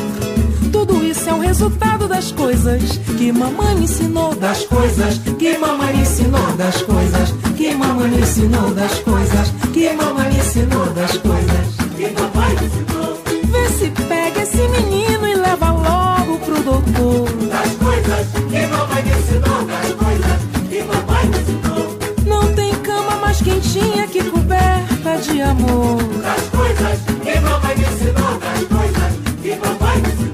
Tudo isso é o resultado das coisas que mamãe me ensinou, das coisas que mamãe me ensinou, das coisas que mamãe me ensinou, das coisas que mamãe me ensinou, das coisas que mamãe me ensinou. Vê se pega esse menino e leva logo pro doutor. Das coisas que mamãe me ensinou, das coisas que mamãe me ensinou. Não tem cama mais quentinha que coberta de amor. Das coisas que mamãe me ensinou, das coisas que mamãe me ensinou.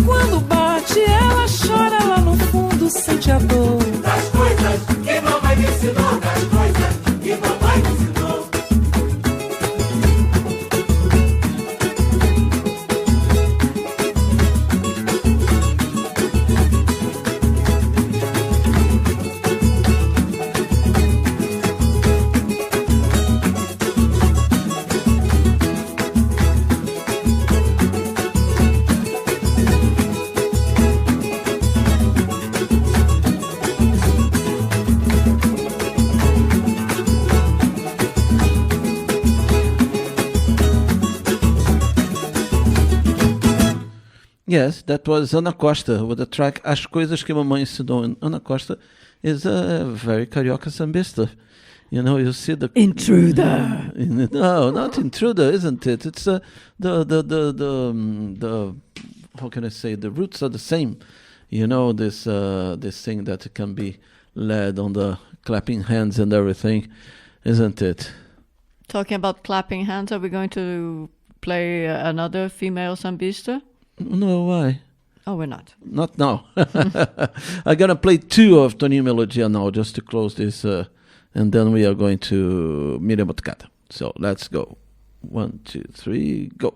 Quando bate ela chora lá no fundo, sente a dor. Das coisas que mamãe me ensinou, das coisas que mamãe me ensinou. Yes, that was Ana Costa with the track As Coisas que Mamãe Ensinou. And Ana Costa is a very carioca sambista. You know, you see the intruder. No, not intruder, isn't it? It's the how can I say? The roots are the same. You know, this thing that can be led on the clapping hands and everything, isn't it? Talking about clapping hands, are we going to play another female sambista? No, why? Oh, we're not. Not now. I'm going to play 2 of Toninho Melodia now, just to close this, and then we are going to Miriam Batucada. So let's go. 1, 2, 3, go.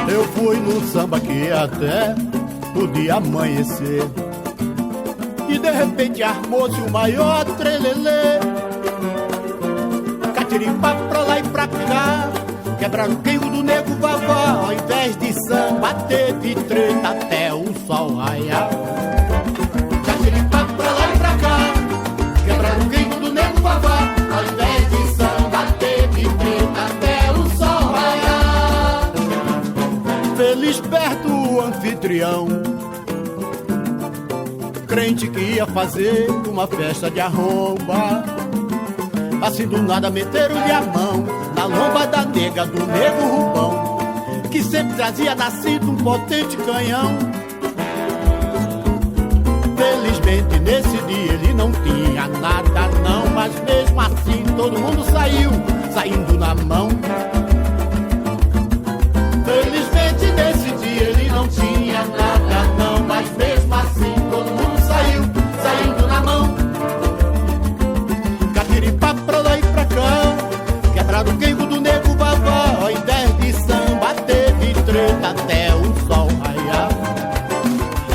Eu fui num samba que até podia amanhecer, e de repente armou-se o maior trelelê. Catiripá pra lá e pra cá, quebraram o queiro do nego vavá. Ao invés de samba teve treta até o sol raiar. Catiripá pra lá e pra cá, quebraram o queiro do nego vavá. Ao invés de samba teve treta até o sol raiar. Feliz perto o anfitrião, crente que ia fazer uma festa de arromba. Assim do nada meteram-lhe a mão na lomba da nega do nego Rubão, que sempre trazia na cinta um potente canhão. Felizmente nesse dia ele não tinha nada não, mas mesmo assim todo mundo saiu, saindo na mão. Felizmente nesse dia ele não tinha nada não, mas mesmo assim todo mundo saiu, saindo na mão. Catiripá pra lá e pra cá, quebraram o queiro do nego vavá. Ao invés de samba teve treta até o sol raiar.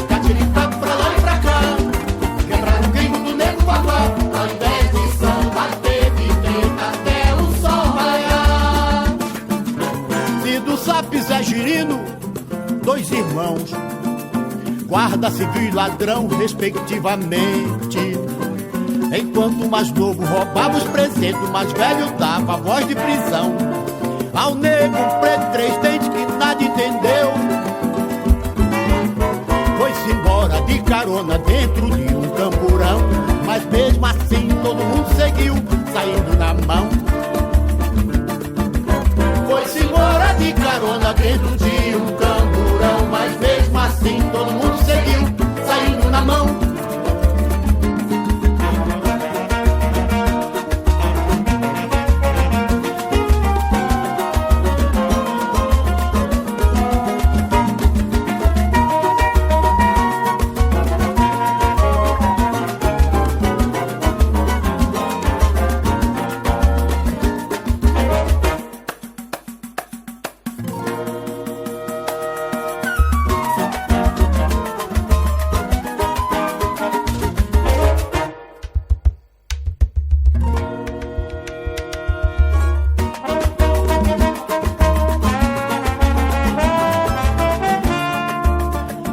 Catiripá pra lá e pra cá, quebraram o queiro do nego vavá. Ao invés de samba teve treta até o sol raiar. E do Sape Zé Girino, 2 irmãos, guarda civil e ladrão respectivamente. Enquanto o mais novo roubava os presentes, o mais velho dava a voz de prisão ao negro preto 3 dentes que nada entendeu. Foi-se embora de carona dentro de um camburão, mas mesmo assim todo mundo seguiu, saindo na mão. Foi-se embora de carona dentro de um camburão, mas mesmo assim todo mundo seguiu, saindo na mão.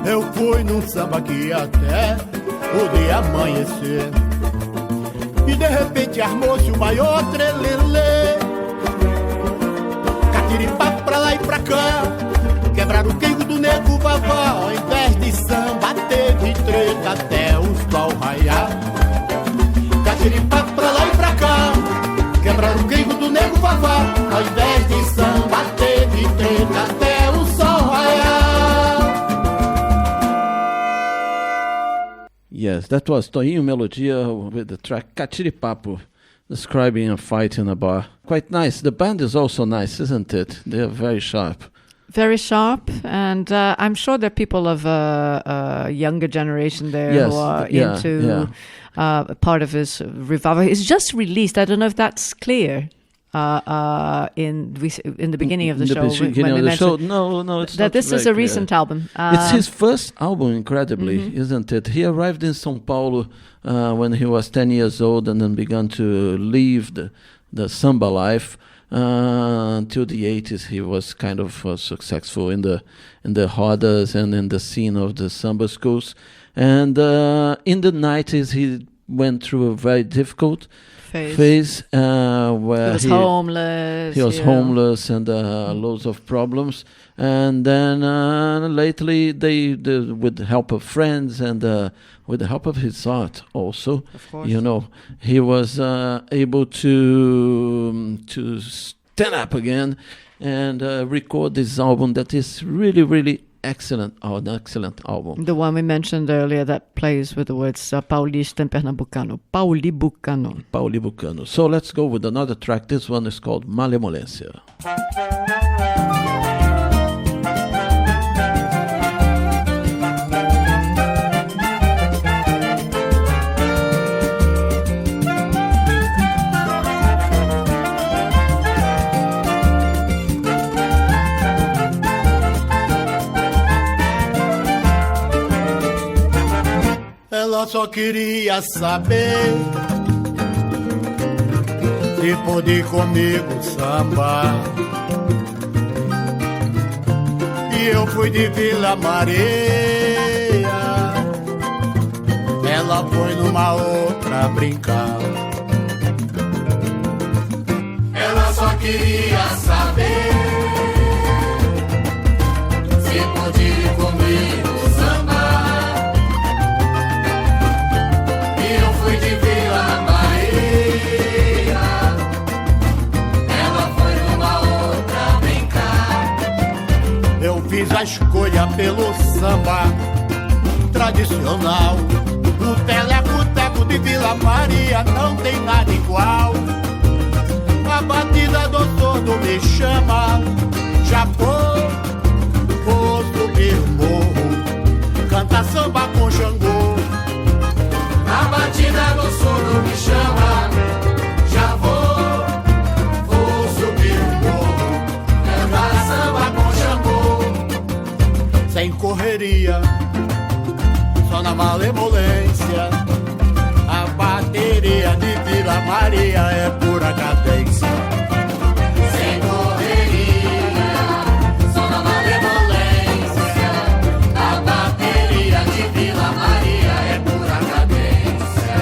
Eu fui num samba que até podia amanhecer, e de repente armou-se o maior trelelê. Catiripá pra lá e pra cá, quebraram o queiro do nego vavá. Ao invés de samba teve treta até o sol raiar. Catiripá pra lá e pra cá, quebraram o queiro do nego vavá. Ao invés de samba teve treta até o sol raiar. Yes, that was Toninho Melodia with the track Catiripapo, describing a fight in a bar. Quite nice. The band is also nice, isn't it? They are very sharp. Very sharp, and I'm sure there are people of a younger generation there Yes, who are yeah, into part of his revival. It's just released. I don't know if that's clear. In the beginning of the show, beginning of the show, no, it's that not this is very a recent clear. album. It's his first album, incredibly, isn't it? He arrived in São Paulo when he was 10 years old, and then began to live the samba life. Until the 80s, he was kind of successful in the rodas and in the scene of the samba schools. And in the 90s, he went through a very difficult phase where he was homeless. He was homeless and loads of problems. And then lately, they with the help of friends and with the help of his art also, of course. He was able to stand up again and record this album that is really, really excellent. An excellent album. The one we mentioned earlier that plays with the words Paulista and Pernambucano. Paulibucano. So let's go with another track. This one is called Malemolência. Ela só queria saber se podia comigo sambar. E eu fui de Vila Maria, ela foi numa outra brincar. Ela só queria saber se podia comigo sambar. Fui de Vila Maria, ela foi numa outra brincar. Eu fiz a escolha pelo samba tradicional. O teleco-teco de Vila Maria não tem nada igual. A batida do sordo me chama, já vou subir o morro, canta samba com Xangô. A batida do surdo me chama, já vou subir o morro, cantar samba com Xangô. Sem correria, só na malemolência, a bateria de Vila Maria é pura cadência. Sem correria, só na malemolência, a bateria de Vila Maria é pura cadência.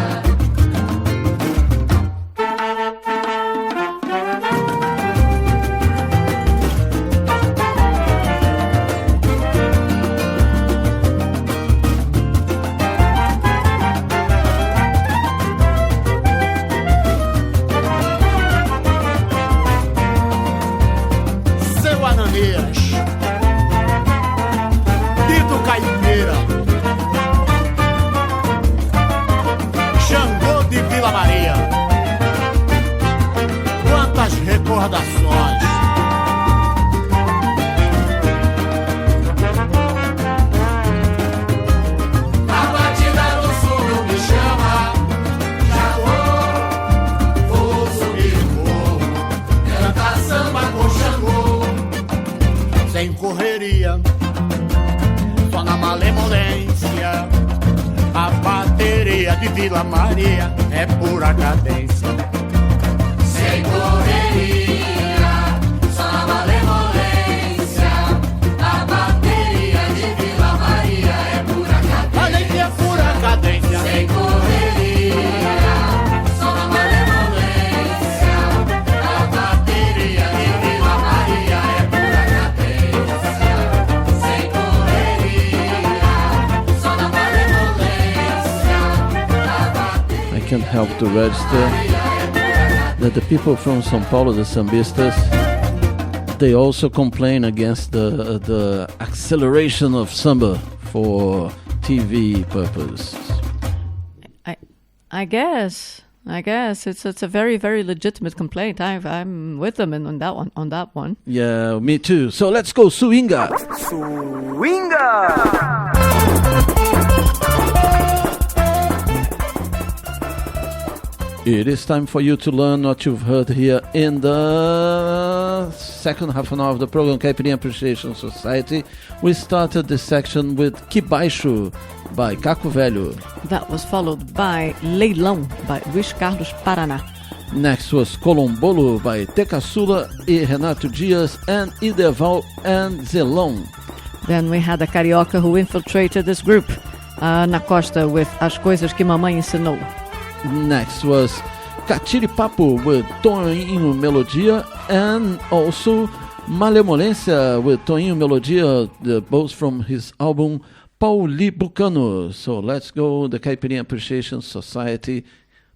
Dito Caipira, Xangô de Vila Maria, quantas recordações. A batida do surdo me chama, já vou subir o morro, cantar samba com Xangô. Sem correria, só na malemolência, a bateria de Vila Maria é pura cadência. Sem correria, só na malemolência, a bateria de Vila Maria é pura cadência. Olha que é pura cadência. Sem correria, só na malemolência, a bateria de Vila Maria é pura cadência. Sem correria, só na malemolência, a bateria. I can't help to register that the people from São Paulo, the sambistas, they also complain against the acceleration of samba for TV purposes. I guess it's a very, very legitimate complaint. I'm with them on that one. Yeah, me too. So let's go, Swinga. It is time for you to learn what you've heard here in the second half an hour of the program, Caipirinha Appreciation Society. We started this section with Que Baixo by Caco Velho. That was followed by Leilão by Luiz Carlos Paraná. Next was Colombolo by Te Caçula e Renato Dias and Ideval and Zelão. Then we had a carioca who infiltrated this group, Ana Costa with As Coisas que Mamãe Ensinou. Next was Catiripapo with Toninho Melodia, and also Malemolência with Toninho Melodia, both from his album Paulibucano. So let's go, the Caipirinha Appreciation Society.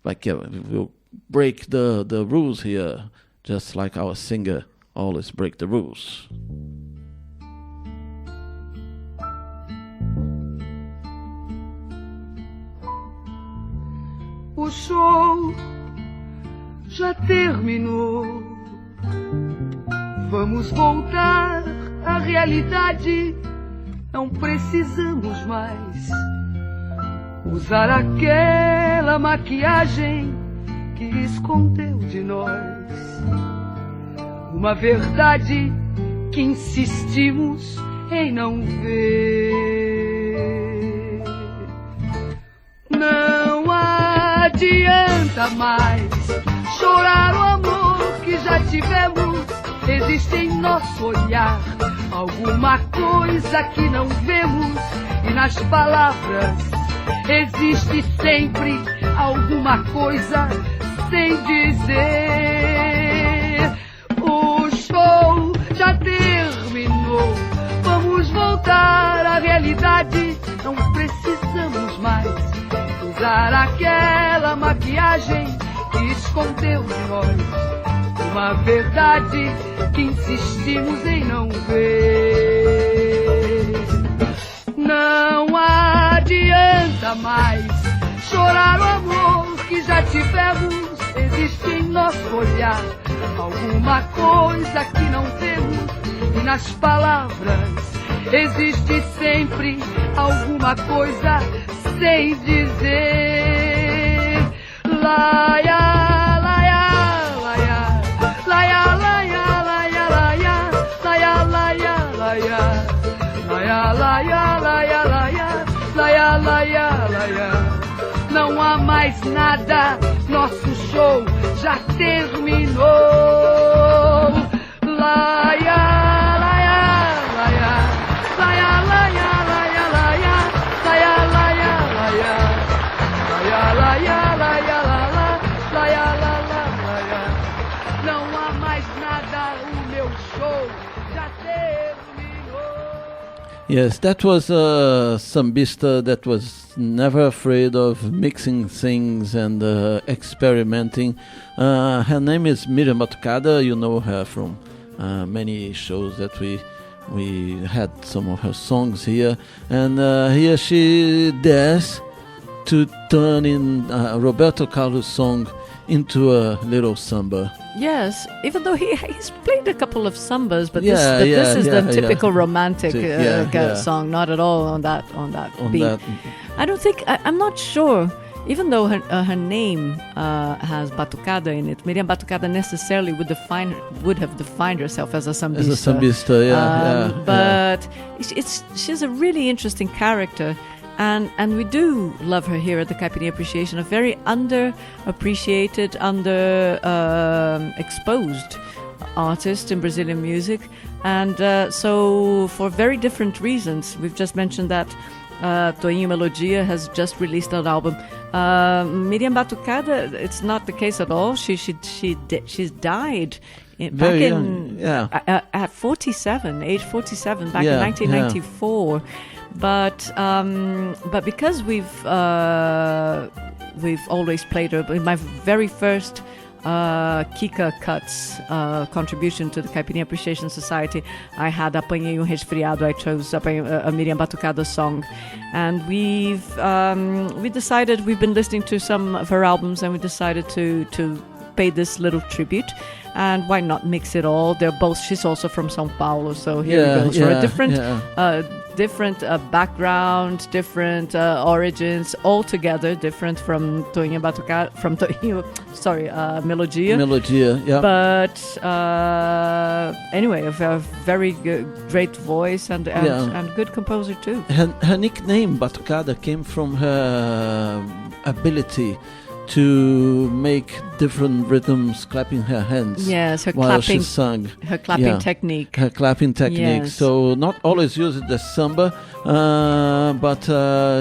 We'll break the rules here, just like our singer always break the rules. O show já terminou. Vamos voltar à realidade. Não precisamos mais usar aquela maquiagem que escondeu de nós uma verdade que insistimos em não ver. Não adianta mais chorar o amor que já tivemos. Existe em nosso olhar alguma coisa que não vemos, e nas palavras existe sempre alguma coisa sem dizer. O show já terminou, vamos voltar à realidade. Não precisamos mais usar aquela maquiagem que escondeu de nós uma verdade que insistimos em não ver. Não adianta mais chorar o amor que já tivemos. Existe em nosso olhar alguma coisa que não temos, e nas palavras existe sempre alguma coisa sem dizer. Laia, não há mais nada, nosso show já terminou. Laia, laia, laia, laia, laia, laia, laia, laia, laia, laia, laia, laia, laia, laia, laia. Não há mais nada, o meu show já terminou. Yes, that was a sambista that was never afraid of mixing things and experimenting. Her name is Miriam Batucada. You know her from many shows that we had some of her songs here. And here she dares to turn in Roberto Carlos' song into a little samba. Yes, even though he's played a couple of sambas, but this is the typical romantic song, not at all on that beat. I don't think, I'm not sure, even though her name has Batucada in it, Miriam Batucada necessarily would have defined herself as a sambista. As a sambista, but she's a really interesting character. And we do love her here at the Caipirinha Appreciation, a very underappreciated, exposed artist in Brazilian music. And so for very different reasons, we've just mentioned that Toninho Melodia has just released an album. Miriam Batucada, it's not the case at all. She's died at 47, age 47, back in 1994. Yeah. But because we've always played her, in my very first Kika Cuts contribution to the Caipirinha Appreciation Society, I had Apanhei Resfriado. I chose a Miriam Batucada song, and we decided, we've been listening to some of her albums, and we decided to pay this little tribute. And why not mix it all? She's also from São Paulo, so here we go. So a different background, different origins, all together, different from Toninho Batucada, Melodia. Melodia, yeah. But anyway, a very great voice and good composer too. Her nickname Batucada came from her ability to make different rhythms, clapping her hands. Yes, her while clapping, she sang. her clapping technique. Her clapping technique. Yes. So not always use the samba, but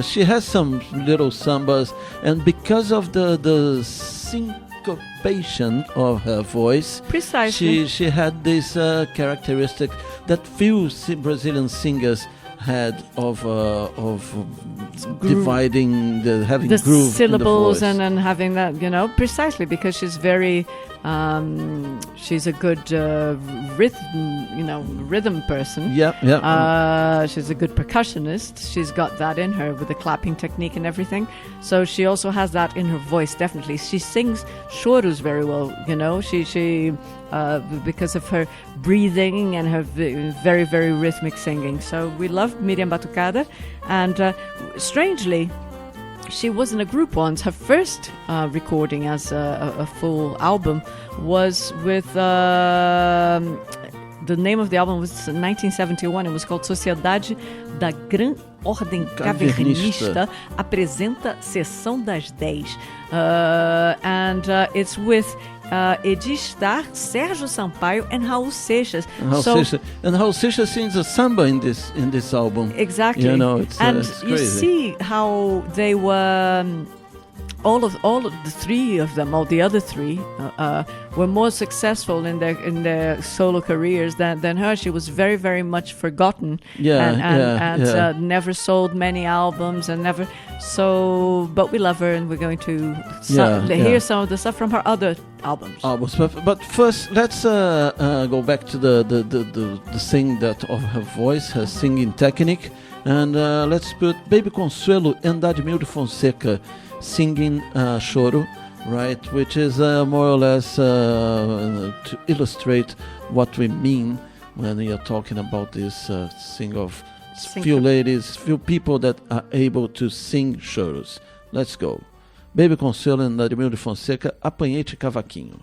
she has some little sambas, and because of the syncopation of her voice, precisely, she had this characteristic that few Brazilian singers had of dividing having the groove syllables in the voice. and having that, precisely because she's very she's a good rhythm person. She's a good percussionist. She's got that in her with the clapping technique and everything. So she also has that in her voice, definitely. She sings choros very well, she because of her breathing and her very, very rhythmic singing. So we love Miriam Batucada, and strangely, she was in a group once. Her first recording as a full album was with the name of the album was 1971. It was called Sociedade da Gran Ordem Cavernista Apresenta Sessão das 10. And it's with Edi Star, Sérgio Sampaio, and Raul Seixas. And Raul Seixas sings a samba in this album. Exactly. It's and it's you crazy. see how they were. All of the three of them, all the other three, were more successful in their solo careers than her. She was very, very much forgotten, and never sold many albums, and never. So, but we love her, and we're going to hear some of the stuff from her other albums. But first, let's go back to the thing that of her voice, her singing technique, and let's put Baby Consuelo and Admildo Fonseca singing choro, right, which is more or less to illustrate what we mean when we are talking about this thing of few ladies, few people that are able to sing choros. Let's go. Baby Consuelo and Admildo Fonseca, Apanhei-te Cavaquinho.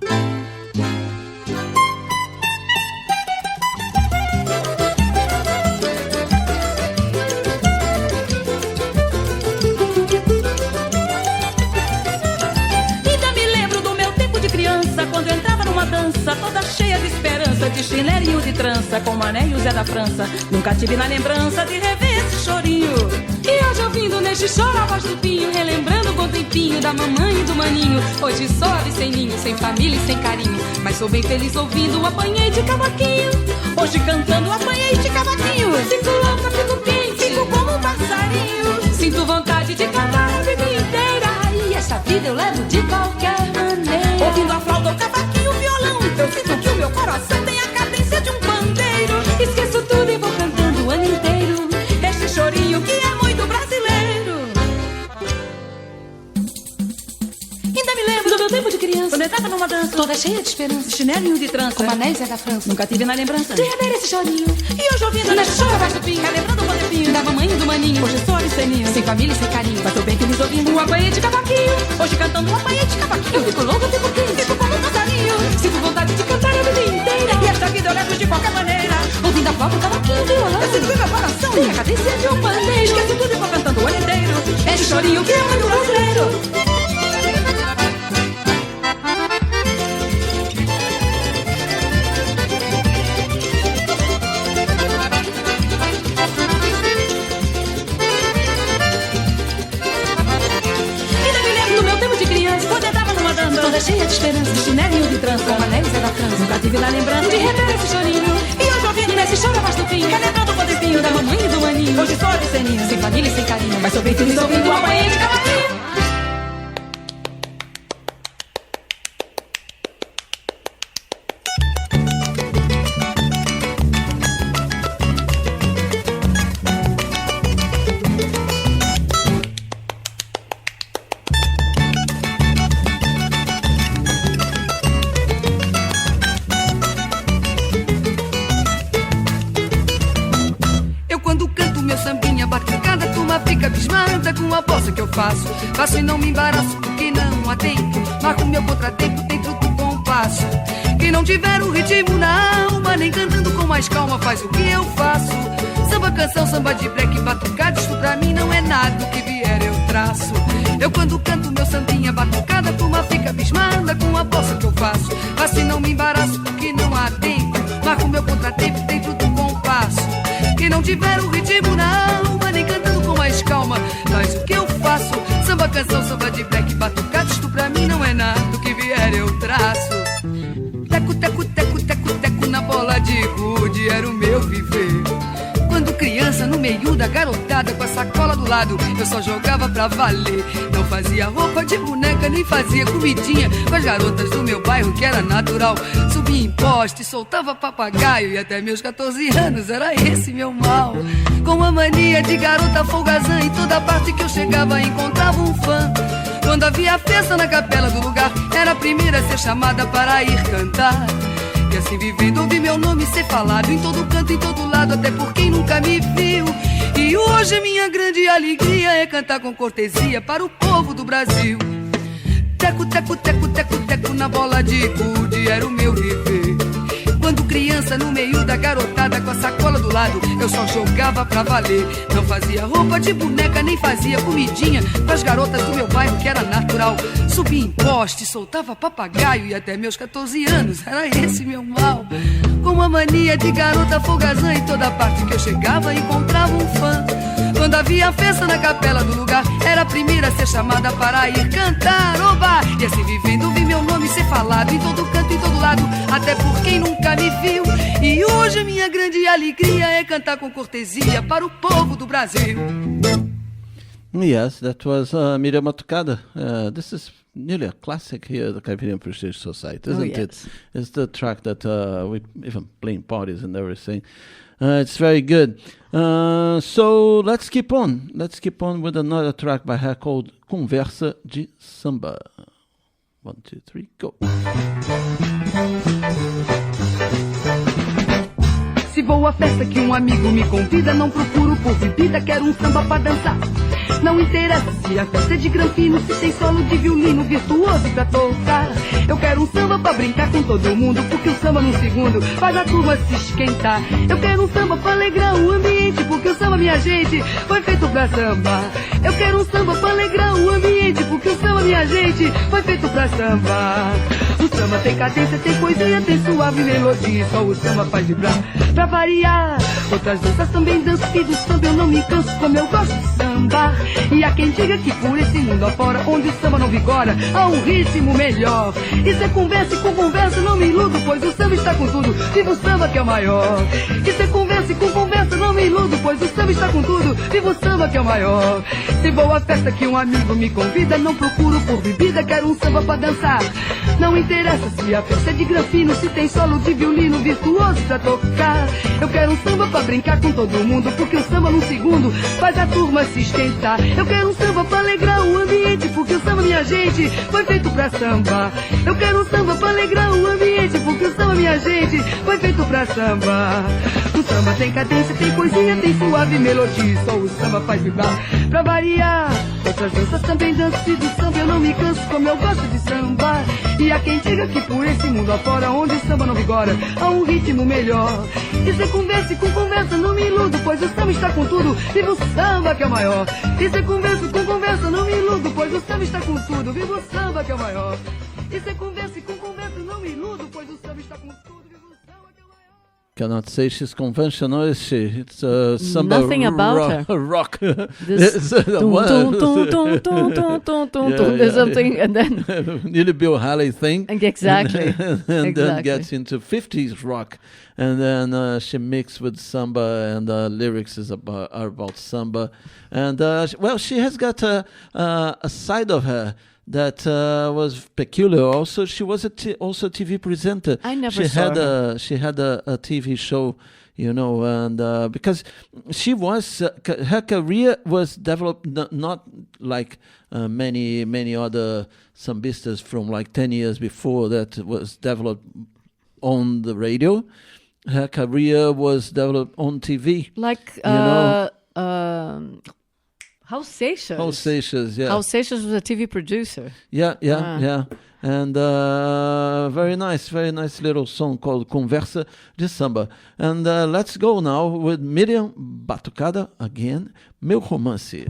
Toda cheia de esperança, de chinelinho de trança, com Mané e o Zé da França. Nunca tive na lembrança de rever esse chorinho. E hoje ouvindo neste choro a voz do pinho, relembrando o bom tempinho da mamãe e do maninho. Hoje sobe sem ninho, sem família e sem carinho, mas sou bem feliz ouvindo o Apanhei de Cavaquinho. Hoje cantando o Apanhei de Cavaquinho. Fico louca, fico quente, fico como um passarinho. Sinto vontade de cantar a vida inteira, e essa vida eu levo de qualquer maneira. Ouvindo a flauta, o cavaquinho, o violão, eu sinto que o meu coração tem a cadência de um pandeiro. Esqueço tudo e vou cantando o ano inteiro este chorinho que é muito brasileiro. Ainda me lembro do meu tempo de criança, quando eu entrava numa dança toda cheia de esperança, de chinelinho de trança, com Mané e Zé da França. Nunca tive na lembrança de rever esse chorinho. E hoje ouvindo nesse choro abaixo do pinho, lembrando o bom tempinho da mamãe e do maninho. Hoje sou absteninho, sem família e sem carinho, mas tô bem feliz ouvindo o Apanhei de Cavaquinho. Hoje cantando o Apanhei de Cavaquinho. Eu fico louco, fico quente, fico como um passarinho. Sinto vontade de cantar a vida inteira, e esta vida eu levo de qualquer maneira. Ouvindo a flauta, o cavaquinho, o violão, eu sinto que meu coração tem a cadência de um pandeiro. Esqueço tudo e vou cantando o ano inteiro este chorinho que é muito brasileiro. Toda cheia de esperança, de chinelinho de trança, com Mané e Zé da França. Nunca tive na lembrança de rever esse chorinho. E hoje ouvindo nesse choro abaixo do pinho, relembrando o bom tempinho da mamãe e do maninho. Hoje sou absteninho, sem família e sem carinho, mas sou bem feliz ouvindo o Apanhei de Cavaquinho. Faço e não me embaraço porque não há tempo. Marco meu contratempo dentro do compasso. Quem não tiver o ritmo na alma, nem cantando com mais calma, faz o que eu faço. Samba, canção, samba de break, batucada, isto pra mim não é nada, o que vier eu traço. Eu quando canto meu sambinha batucada, a turma fica abismada com a bossa que eu faço. Assim não me embaraço porque não há tempo, marco meu contratempo dentro do compasso. Quem não tiver o ritmo na alma, nem cantando com mais calma, faz o que eu faço. Samba canção, samba de black, batucada, isto pra mim não é nada, do que vier eu traço. Teco, teco, teco, teco, teco na bola de gude, era o meu viver. Quando criança, no meio da garotada, com a sacola do lado, eu só jogava pra valer. Não fazia roupa de boneca, nem fazia comidinha com as garotas do meu bairro, que era natural. Subia em poste, soltava papagaio, e até meus 14 anos era esse meu mal. Com a mania de garota folgazã, em toda parte que eu chegava encontrava um fã. Quando havia festa na capela do lugar, era a primeira a ser chamada para ir cantar. E assim vivendo ouvi meu nome ser falado em todo canto, em todo lado, até por quem nunca me viu. E hoje minha grande alegria é cantar com cortesia para o povo do Brasil. Teco, teco, teco, teco, teco na bola de gude, era o meu viver. Quando criança, no meio da garotada, com a sacola do lado, eu só jogava pra valer. Não fazia roupa de boneca, nem fazia comidinha com as garotas do meu bairro, que era natural. Subia em poste, soltava papagaio, e até meus 14 anos era esse meu mal. Com a mania de garota folgazã, em toda parte que eu chegava encontrava um fã. Quando havia festa na capela do lugar, era a primeira a ser chamada para ir cantar, oba! E assim vivendo ouvi meu nome ser falado em todo canto, em todo lado, até por quem nunca me viu. E hoje minha grande alegria é cantar com cortesia para o povo do Brasil. Yes, that was Miriam Batucada. This is nearly a classic here at the Caipirinha Appreciation Society, isn't it? It's the track that we even play in parties and everything. It's very good. So let's keep on. Let's keep on with another track by her called Conversa de Samba. 1, 2, 3, go. Se vou à festa que um amigo me convida, não procuro por bebida, quero um samba pra dançar. Não interessa se a festa é de granfino, se tem solo de violino virtuoso pra tocar. Eu quero um samba pra brincar com todo mundo, porque o samba num segundo faz a turma se esquentar. Eu quero um samba pra alegrar o ambiente, porque o samba, minha gente, foi feito pra sambar. Eu quero um samba pra alegrar o ambiente, porque o samba, minha gente, foi feito pra sambar. O samba tem cadência, tem poesia, tem suave melodia, só o samba faz vibrar. Pra variar, outras danças também danço, e do samba eu não me canso, como eu gosto de sambar. E há quem diga que por esse mundo afora, onde o samba não vigora, há um ritmo melhor. Isso é conversa, e com conversa não me iludo, pois o samba está com tudo, viva o samba que é o maior. Isso é conversa, e com conversa não me iludo, pois o samba está com tudo, viva o samba que é o maior. Se vou à festa que um amigo me convida, não procuro por bebida, quero um samba pra dançar. Não interessa se a festa é de granfino, se tem solo de violino virtuoso pra tocar. Eu quero um samba pra brincar com todo mundo, porque o samba num segundo faz a turma se esquentar. Eu quero um samba pra alegrar o ambiente, porque o samba, minha gente, foi feito pra samba. Eu quero um samba pra alegrar o ambiente, porque o samba, minha gente, foi feito pra samba. O samba tem cadência, tem poesia, tem suave melodia, só o samba faz vibrar. Pra variar, outras danças também danço, e do samba eu não me canso, como eu gosto de sambar. E há quem diga que por esse mundo afora, onde o samba não vigora, há um ritmo melhor. Isso é conversa, e com conversa não me iludo, pois o samba está com tudo, viva o samba que é o maior. Isso é conversa, e com conversa não me iludo, pois o samba está com tudo, viva o samba que é o maior. Isso é conversa, e com conversa não me iludo, pois o samba está com tudo, viva o samba que é o maior. Cannot say she's conventional, is she? It's samba Nothing about her. Rock. This There's something, and then nearly Bill Haley thing. Exactly. And then gets into 50s rock, and then she mixed with samba, and the lyrics are about samba, and she has got a side of her that was peculiar. Also, she was also a TV presenter. I never she saw had her. She had a TV show, you know, and because she was her career was developed not like many other sambistas from like 10 years before that was developed on the radio. Her career was developed on TV, like you know? House Seixas. House Seixas, yeah. House Seixas was a TV producer. Yeah. And very nice little song called Conversa de Samba. And let's go now with Miriam Batucada again, Meu Romance.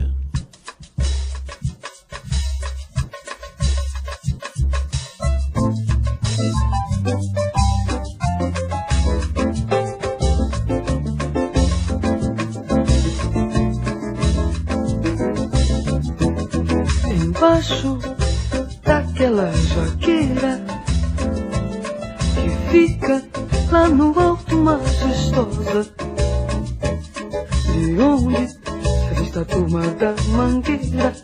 debaixo daquela jaqueira que fica lá no alto, majestosa, de onde se vista a turma da mangueira,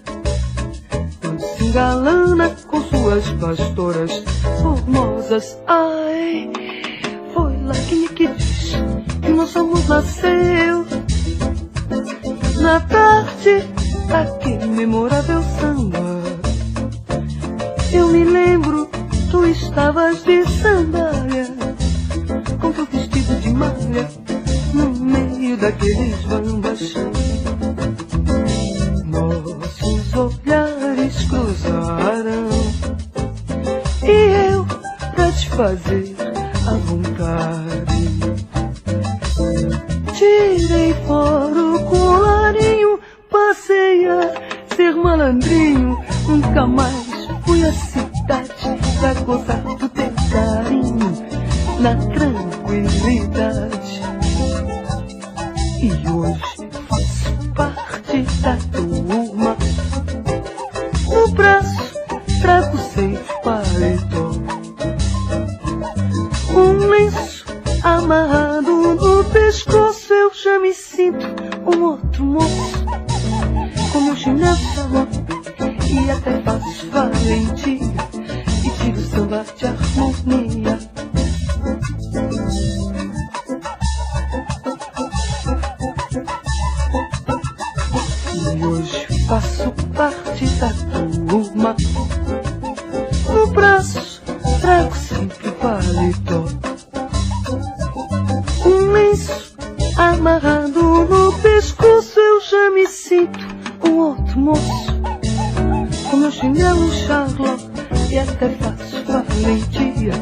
quando se engalana com suas pastoras formosas. Ai, foi lá quem é que diz que nosso amor nasceu na tarde daquele memorável samba. Eu me lembro, tu estavas de sandália, com teu vestido de malha, no meio daqueles bambas. Nossos olhares cruzaram e eu, pra te fazer à vontade, tirei fora o colarinho, passei a ser malandrinho. Nunca mais fui à cidade pra gozar do teu carinho na tranquilidade. E hoje faço parte da turma, no braço trago sempre paletó, um lenço amarrado no pescoço. Eu já me sinto um outro moço, com meu chinelo salão e até faço valentia e tiro samba de harmonia. E hoje faço parte da turma, no braço trago sempre paletó, um lenço amarrado no pescoço. Eu já me sinto um outro moço, com meu chinelo Charlotte e até faço valentia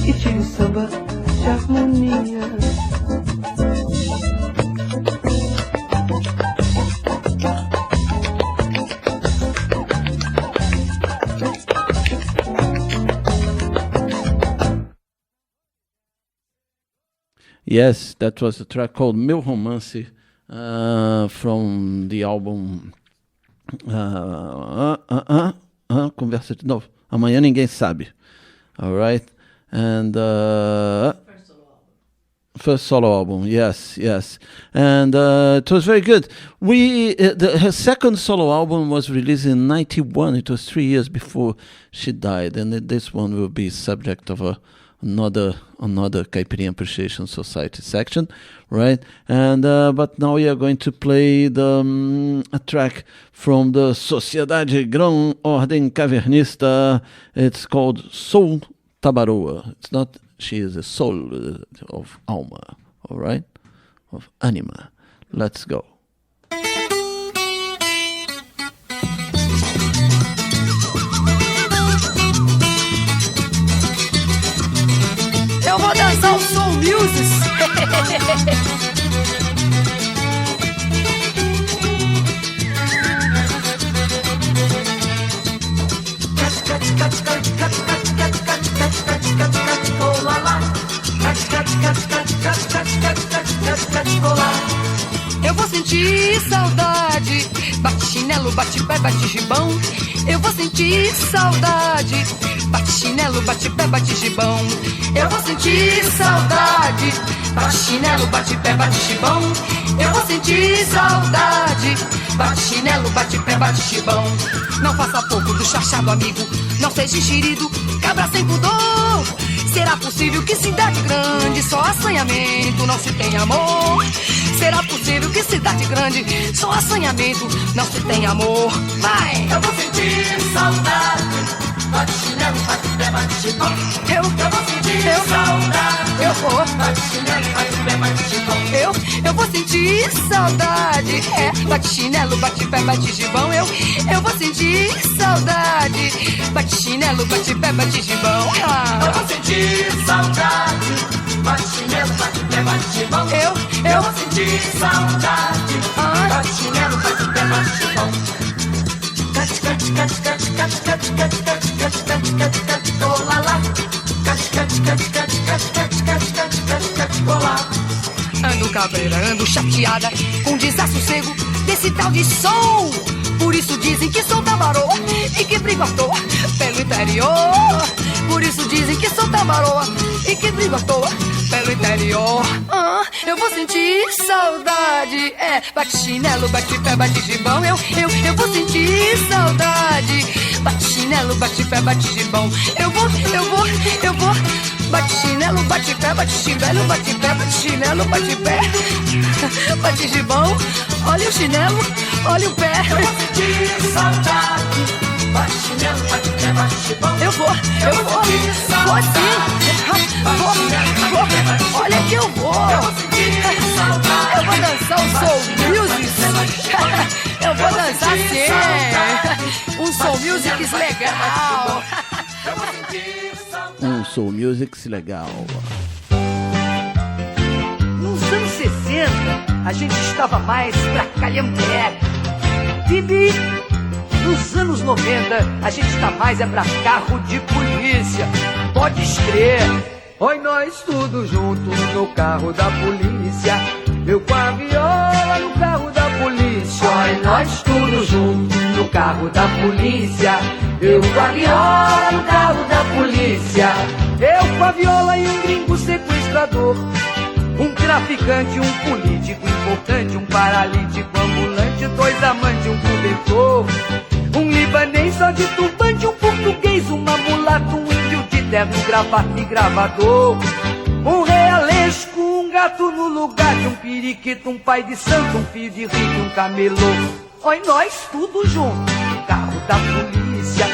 e tiro samba de harmonia. Yes, that was a track called Meu Romance from the album Conversa de novo. Amanhã ninguém sabe. Alright? And first solo album, yes. And it was very good. Her second solo album was released in 91. It was 3 years before she died. And this one will be subject of another Caipirinha Appreciation Society section, right? And but now we are going to play a track from the Sociedade Grão Ordem Cavernista. It's called Soul Tabaroa. It's not she is a soul of alma, all right? Of anima. Let's go. Eu vou dançar o Soul Music. Eu vou sentir saudade, bate chinelo, bate pé, bate gibão. Eu vou sentir saudade, bate chinelo, bate pé, bate gibão. Eu vou sentir saudade, bate chinelo, bate pé, bate gibão. Eu vou sentir saudade, bate chinelo, bate pé, bate gibão. Não faça pouco do chachado, amigo, não seja enxerido, cabra sem pudor. Será possível que cidade grande só assanhamento não se tem amor? Será possível que cidade grande só assanhamento não se tem amor? Vai! Eu vou sentir saudade, bate chinelo, bate pé, bate gibão. Eu vou sentir saudade, bate chinelo, bate pé, bate gibão. Eu vou sentir saudade, bate chinelo, bate pé, bate gibão. Eu vou sentir saudade, bate chinelo, bate pé, bate gibão. Eu vou sentir saudade, bate chinelo, bate pé, bate gibão. Eu vou sentir saudade, bate chinelo, bate pé, bate gibão. Cate, cate, cate, cate, cate, cate, cate, cate, cate, cate, cate, cate, colala. Cate, cate, cate, cate, cate, cate, cate, cate, cate, cate, colala. Ando cabreira, ando chateada, com desassossego desse tal de soul. Por isso dizem que sou tabaroa e que brigo à toa pelo interior. Por isso dizem que sou tabaroa e que brigo à toa pelo interior. Eu vou sentir saudade. Bate chinelo, bate pé, bate gibão. Eu vou sentir saudade. Bate chinelo, bate pé, bate gibão. Eu vou. Bate chinelo, bate pé, bate chinelo, bate pé, bate chinelo, bate pé. Bate gibão, olha o chinelo, olha o pé. Eu vou sentir saudade. Bate chinelo, bate pé, bate gibão. Eu vou sim. Olha que eu vou. Eu vou dançar o Soul Music. Eu vou dançar sim. Um Soul Music legal. Soul Music legal. Nos anos 60, a gente estava mais pra calhambeque. Bibi, nos anos 90, a gente tá mais pra carro de polícia. Pode crer. Oi, nós tudo junto no carro da polícia. Eu com a viola no carro da polícia. Oi, nós tudo junto no carro da polícia. Eu com a viola no carro da polícia. Eu com a viola e um gringo sequestrador. Um traficante, um político importante. Um paralítico ambulante, dois amantes, um cobertor. Um libanês só de turbante, um português, uma mulata, um índio de terno, gravata e gravador. Um realesco, um gato no lugar de um periquito. Um pai de santo, um filho de rico, um camelô. Oi, nós tudo junto no carro da polícia.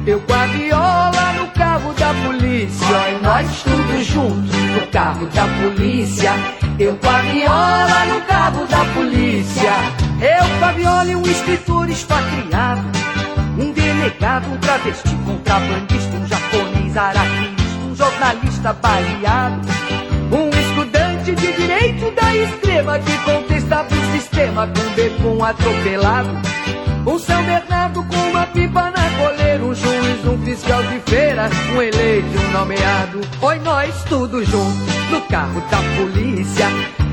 Eu com a viola no carro da polícia. Oi, nós tudo junto no carro da polícia. Eu com a viola no carro da polícia. Eu com a viola e um escritor expatriado. Um delegado, um travesti, contrabandista, um japonês araquista, um jornalista baleado. Um estudante de direito da extrema que contestava o sistema com um bebum atropelado. Um São Bernardo com uma pipa na coleira. Um juiz, um fiscal de feira, um eleito, um nomeado. Oi, nós tudo junto no carro da polícia.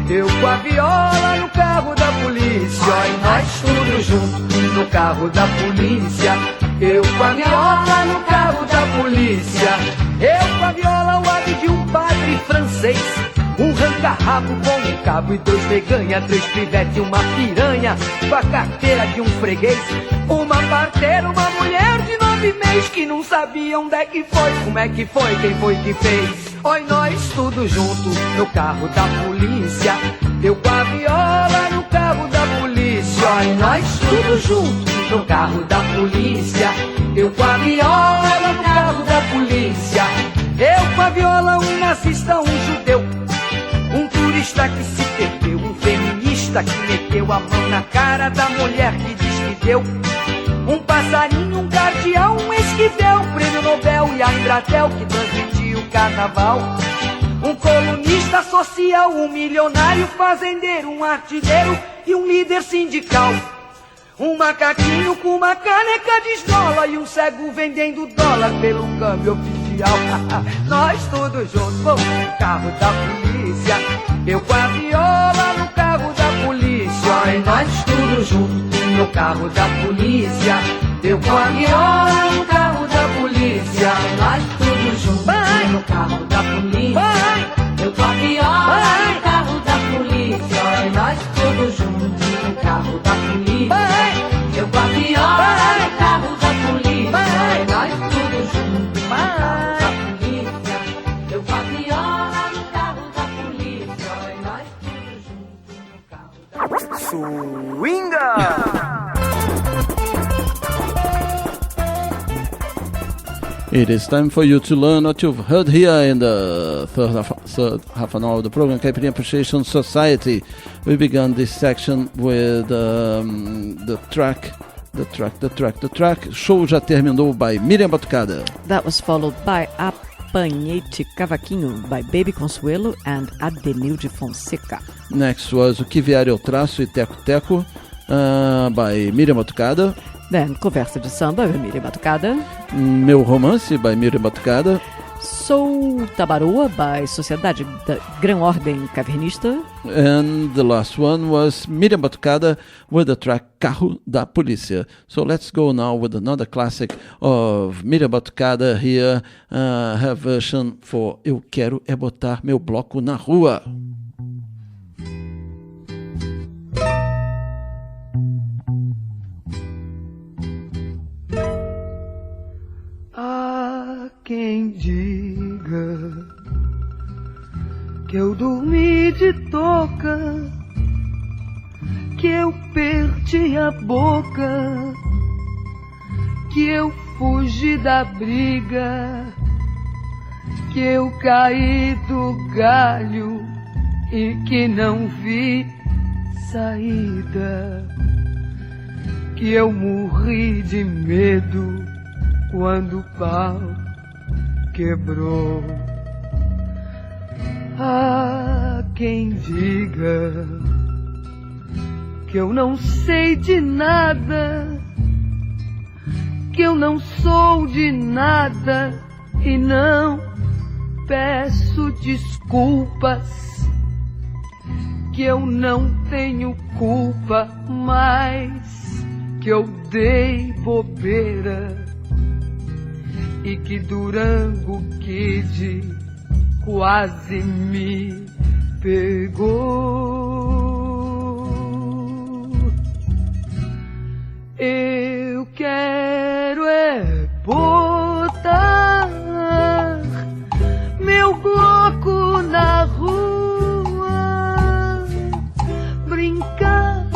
Eu com a viola no carro da polícia. Oi, nós tudo junto no carro da polícia. Eu com a viola no carro da polícia. Eu com a viola o ave de um padre francês. Um ranca-rabo com um cabo e dois reganha. Três pivete, uma piranha com a carteira de um freguês. Uma parteira, uma mulher de 9 meses que não sabia onde é que foi, como é que foi, quem foi que fez. Oi, nós tudo junto no carro da polícia. Eu com a viola no carro da polícia. Oi, nós tudo junto no carro da polícia. Eu com a viola no carro da polícia. Eu com a viola, um nazista, um judeu. Um turista que se perdeu, um feminista que meteu a mão na cara da mulher que diz que deu. Um passarinho, um guardião, um esquivel, um prêmio Nobel e a Embratel que transmitiu o carnaval. Um colunista social, um milionário fazendeiro, um artilheiro e um líder sindical. Um macaquinho com uma caneca de esmola e um cego vendendo dólar pelo câmbio oficial. Nós todos juntos, vamos no carro da polícia. Eu com a viola no carro da polícia. Oi, nós todos juntos no carro da polícia. Eu com a viola no carro da polícia. Nós todos juntos no carro da polícia. Eu com a viola no carro da polícia. Oi, nós todos juntos no carro da polícia. Eu com a viola no carro da polícia. Oi, nós todos juntos no carro da polícia. Eu com a viola no carro da polícia. Oi, nós todos juntos no carro da polícia. Swinga! It is time for you to learn what you've heard here in the third half an hour of the program, Caipirinha Appreciation Society. We began this section with the track. Show já terminou by Miriam Batucada. That was followed by Apanhete Cavaquinho by Baby Consuelo and Adenilde Fonseca. Next was O Que Vier Eu Traço e Teco Teco by Miriam Batucada. Then Conversa de Samba by Miriam Batucada. Meu Romance by Miriam Batucada. Sou Tabaroa by Sociedade da Gran Ordem Cavernista. And the last one was Miriam Batucada with the track Carro da Polícia. So let's go now with another classic of Miriam Batucada here, her version for Eu Quero É Botar Meu Bloco na Rua. Há quem diga que eu dormi de touca, que eu perdi a boca, que eu fugi da briga, que eu caí do galho e que não vi saída, que eu morri de medo quando o pau quebrou. Há quem diga que eu não sei de nada, que eu não sou de nada e não peço desculpas, que eu não tenho culpa, mas que eu dei bobeira e que Durango Kid quase me pegou. Eu quero é botar meu bloco na rua, brincar,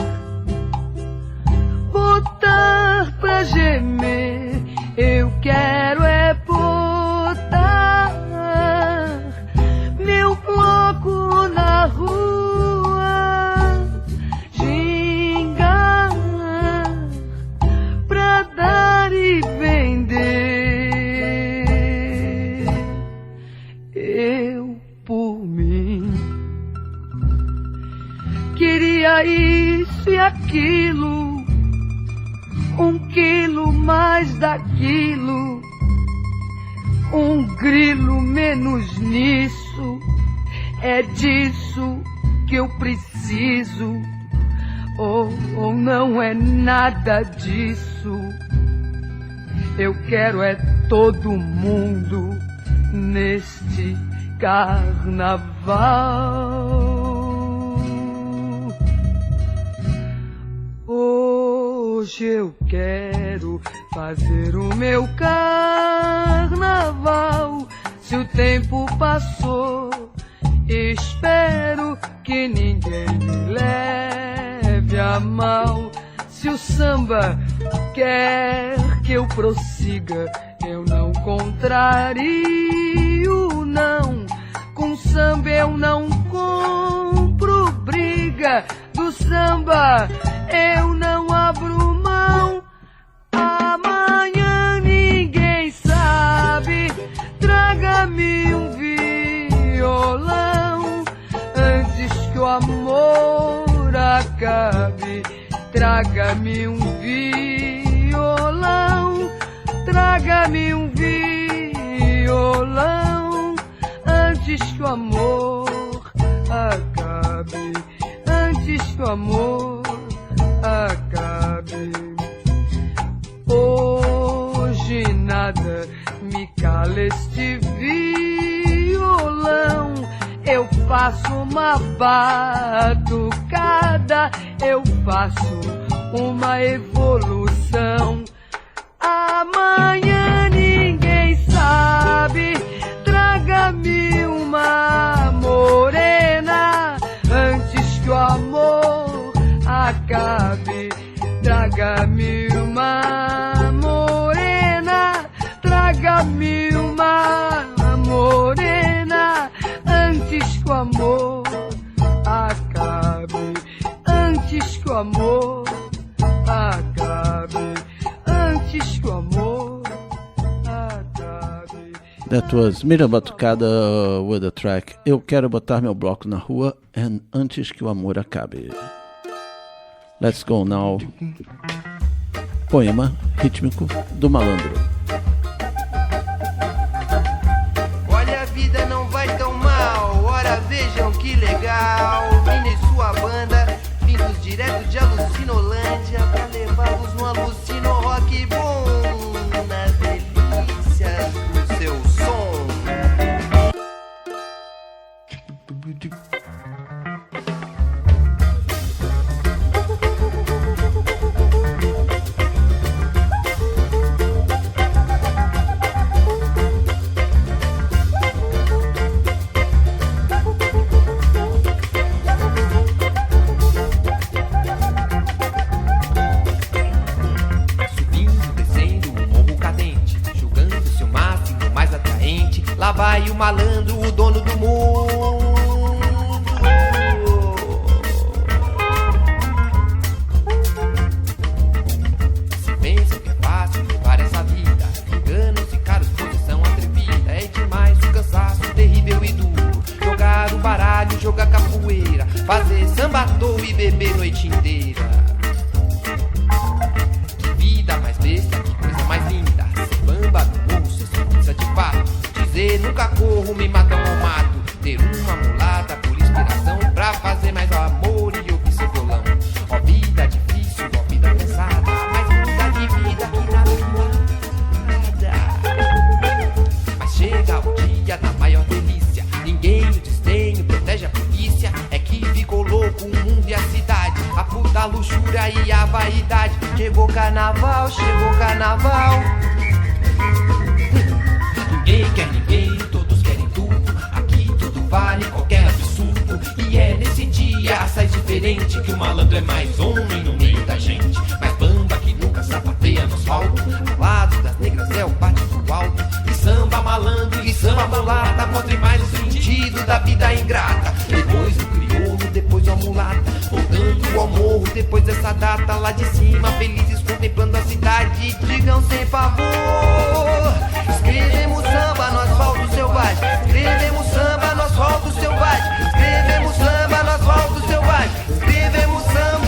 botar pra gemer. Eu quero é botar meu bloco na rua, gingar pra dar e vender. Eu, por mim, queria isso e aquilo, 1 quilo mais daquilo, 1 grilo menos nisso. É disso que eu preciso, ou não é nada disso. Eu quero é todo mundo neste carnaval. Hoje eu quero fazer o meu carnaval. Se o tempo passou, espero que ninguém me leve a mal. Se o samba quer que eu prossiga, eu não contrario, não. Com samba eu não compro briga, do samba eu não abro mão. Amanhã ninguém sabe, traga-me um violão antes que o amor acabe. Traga-me um violão, traga-me um violão antes que o amor acabe, antes que o amor acabe. Hoje nada me cala este violão. Eu faço uma batucada, eu faço uma evolução. Amanhã ninguém sabe, traga-me uma morena antes que o amor acabe. Traga-me uma morena, traga-me uma morena antes que o amor acabe, antes que o amor acabe, antes que o amor acabe. That was Miriam Batucada with the track Eu Quero Botar Meu Bloco na Rua and Antes Que o Amor Acabe. Let's go now. Poema rítmico do malandro. direto de Alucinolândia pra levá-los no Alucino Rock Bom, na delícia do seu som. Lá vai o malandro, o dono do mundo. Se pensam que é fácil levar essa vida, enganos e caros, posição atrevida. É demais o cansaço terrível e duro. Jogar um baralho, jogar capoeira, fazer samba à toa e beber noite inteira. Que vida mais besta, que coisa mais linda. Ser bamba no morro, ser surpresa de fato. Dizer nunca corro, me matam ao mato. Ter uma mulata por inspiração pra fazer mais amor e ouvir seu violão. Ó vida difícil, ó vida pesada, mas muda de vida que nada nada. Mas chega o dia da maior delícia. Ninguém o desdenho, protege a polícia. É que ficou louco o mundo e a cidade, a puta luxúria e a vaidade. Chegou carnaval, chegou carnaval. Ninguém quer ninguém, todos querem tudo. Aqui tudo vale, qualquer absurdo. E é nesse dia, sai diferente, que o malandro é mais homem no meio da gente. Mais bamba que nunca sapateia no asfalto. Ao lado das negras é o bate do alto. E samba malandro, e samba mulata, mostre mais o sentido da vida ingrata. Depois o crioulo, depois o mulata, voltando ao morro, depois dessa data. Lá de cima, felizes contemplando a cidade. Digam sem favor, escrevemos samba no asfalto selvagem. Escrevemos samba no asfalto selvagem. Escrevemos samba no asfalto selvagem. Escrevemos samba.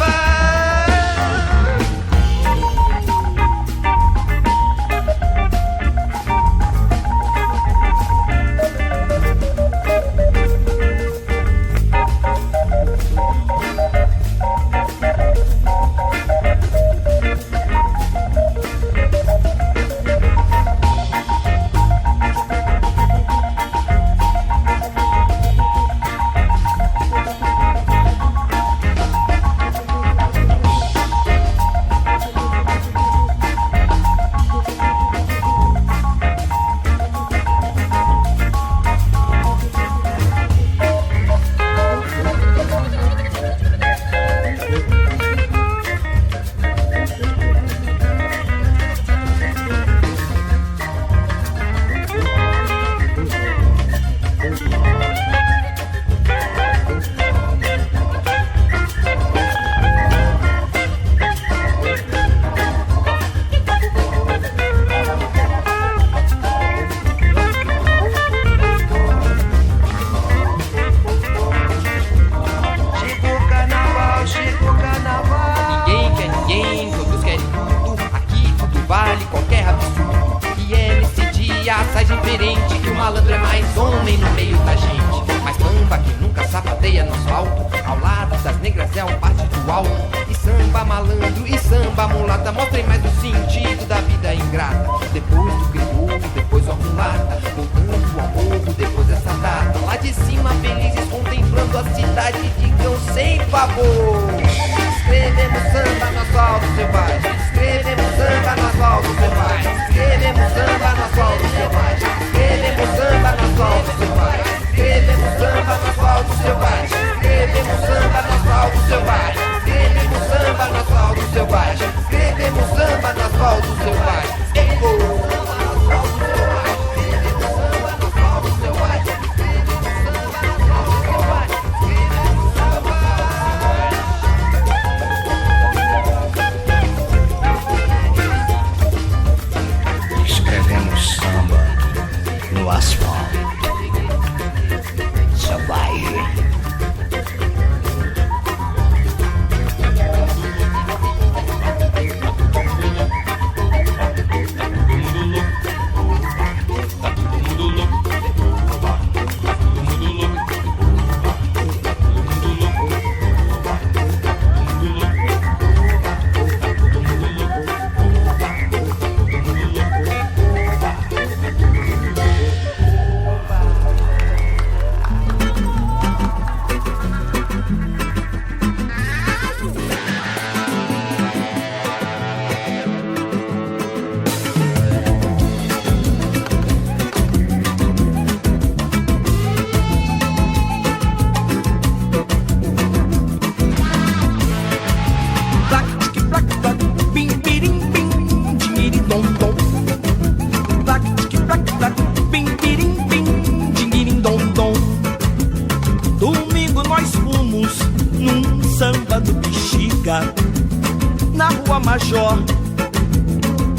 major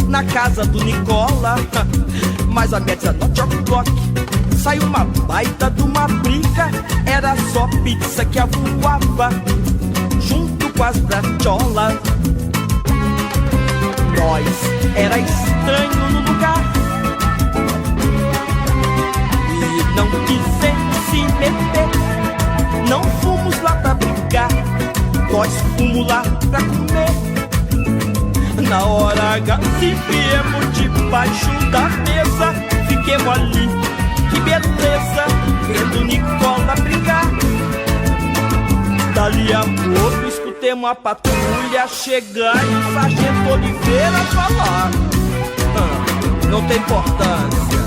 na casa do Nicola. Mas a meia-noite o'clock saiu uma baita de uma briga. Era só pizza que avoava junto com as bratiolas. Nós era estranho no lugar e não quisemos se meter. Não fomos lá pra brigar, nós fomos lá pra comer. Na hora H se viemos debaixo da mesa, fiquemos ali, que beleza, vendo Nicola brigar. Dali a pouco escutemos a patrulha chegar e o sargento Oliveira falar. Não tem importância,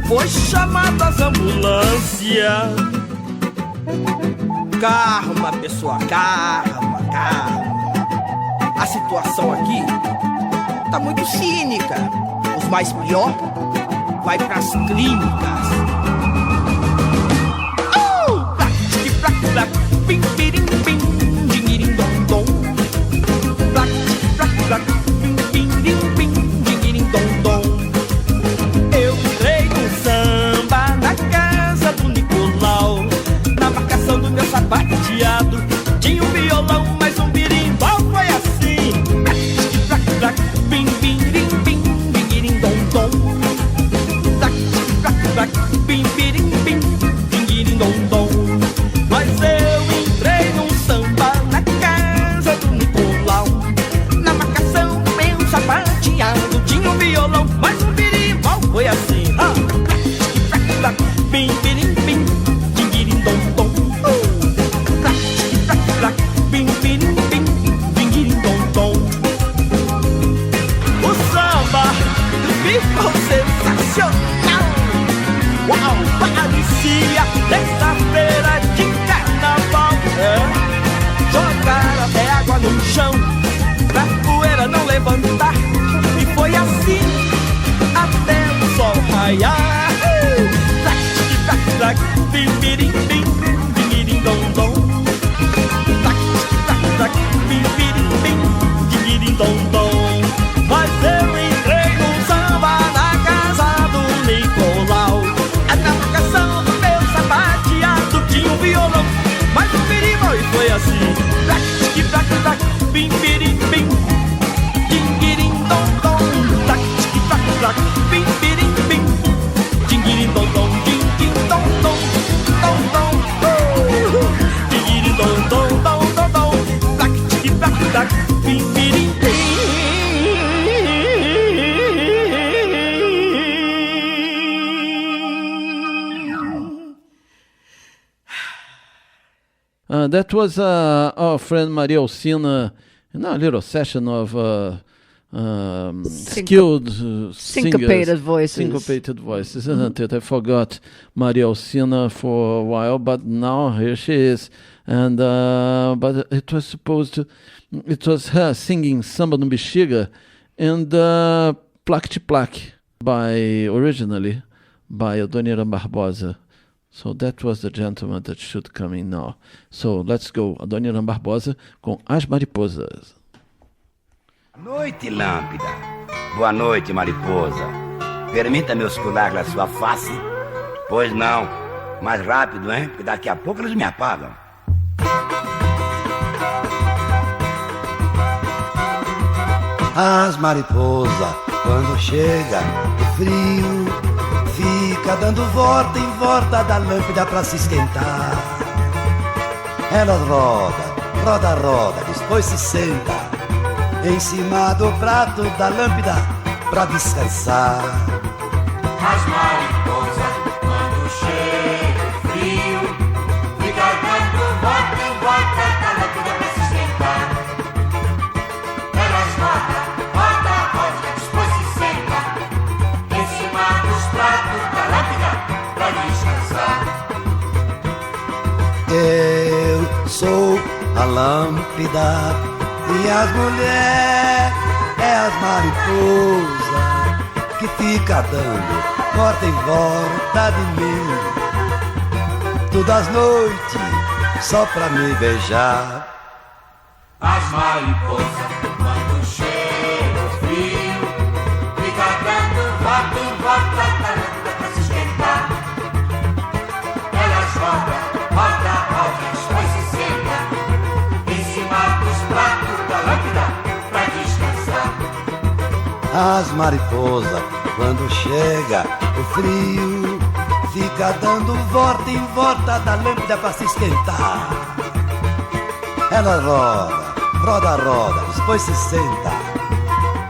foi chamada as ambulâncias. Calma, pessoal, calma, calma. A situação aqui tá muito cínica. Os mais pior vai pras clínicas. Pim, pirim, pim, dinguirim, dom, dom. Plac, plac, plac, pim, pirim, pim, dinguirim, dom, dom. Eu entrei no samba na casa do Nicolau. Na marcação do meu sapateado tinha um violão, mas um birimbau foi assim. Plac, plac, plac, pim, pirim, pim, dinguirim, dom, dom. Plac, plac, plac, pim, pirim, pim, dinguirim, dom, dom. Mas eu entrei num samba na casa do Nicolau. Na marcação do meu sapateado tinha um violão, mas um birimbau foi assim. Bim, birim, bim, dinguirim, dom, dom. Bim, birim, bim, dinguirim, dom, dom. O samba ficou sensacional. Uau, parecia terça-feira de carnaval. Jogaram até água no chão pra poeira não levantar. E foi assim até o sol raiar. Tac, tac, tac, bim, birim, bim, dinguirim, dom, dom. Tac, tac, tac, bim, birim, bim, dinguirim, dom, dom. Mas eu entrei no samba na casa do Nicolau. Na marcação do meu sapateado tinha um violão, mas um birimbau e foi assim. Tac, tic, tac, tac, bim, birim, bim, dinguirim, dom, dom. Tac, tic, tac, tac, bim, birim, bim, dinguirim, dom, dom, dinguirim, dom, dom, dom, dom. Dinguirim, dom, dom, dom, dom, dom. Tac, tic, tac, tac, bim, birim, bim. That was our friend Maria Alcina in a little session of skilled syncopated voices. Syncopated voices, isn't it? I forgot Maria Alcina for a while, but now here she is. And but it was her singing Samba no Bexiga and Plaque de Plaque originally by Adoniran Barbosa. So that was the gentleman that should come in now. So let's go, Adoniran Barbosa com As Mariposas. Boa noite, Lâmpida. Boa noite, mariposa. Permita-me oscular a sua face? Pois não. Mais rápido, hein? Porque daqui a pouco eles me apagam. As mariposas, quando chega o frio, fica dando volta em volta da lâmpada pra se esquentar. Elas roda, roda, depois se senta em cima do prato da lâmpada pra descansar. As mariposas, quando chega o frio, fica dando volta em volta da lâmpada pra se esquentar. Elas roda, depois se senta em cima dos pratos da lâmpada pra descansar. Eu sou a lâmpada e as mulheres é as mariposas que fica dando volta em volta de mim todas as noites só pra me beijar. As mariposas, quando cheiro frio fica dando volta em volta da lâmpada pra se esquentar. Elas rodam, rodam, rodam, depois se senta em cima dos pratos da lâmpada pra descansar. As mariposas, quando chega o frio, fica dando volta em volta da lâmpada pra se esquentar. Ela roda, roda, roda, depois se senta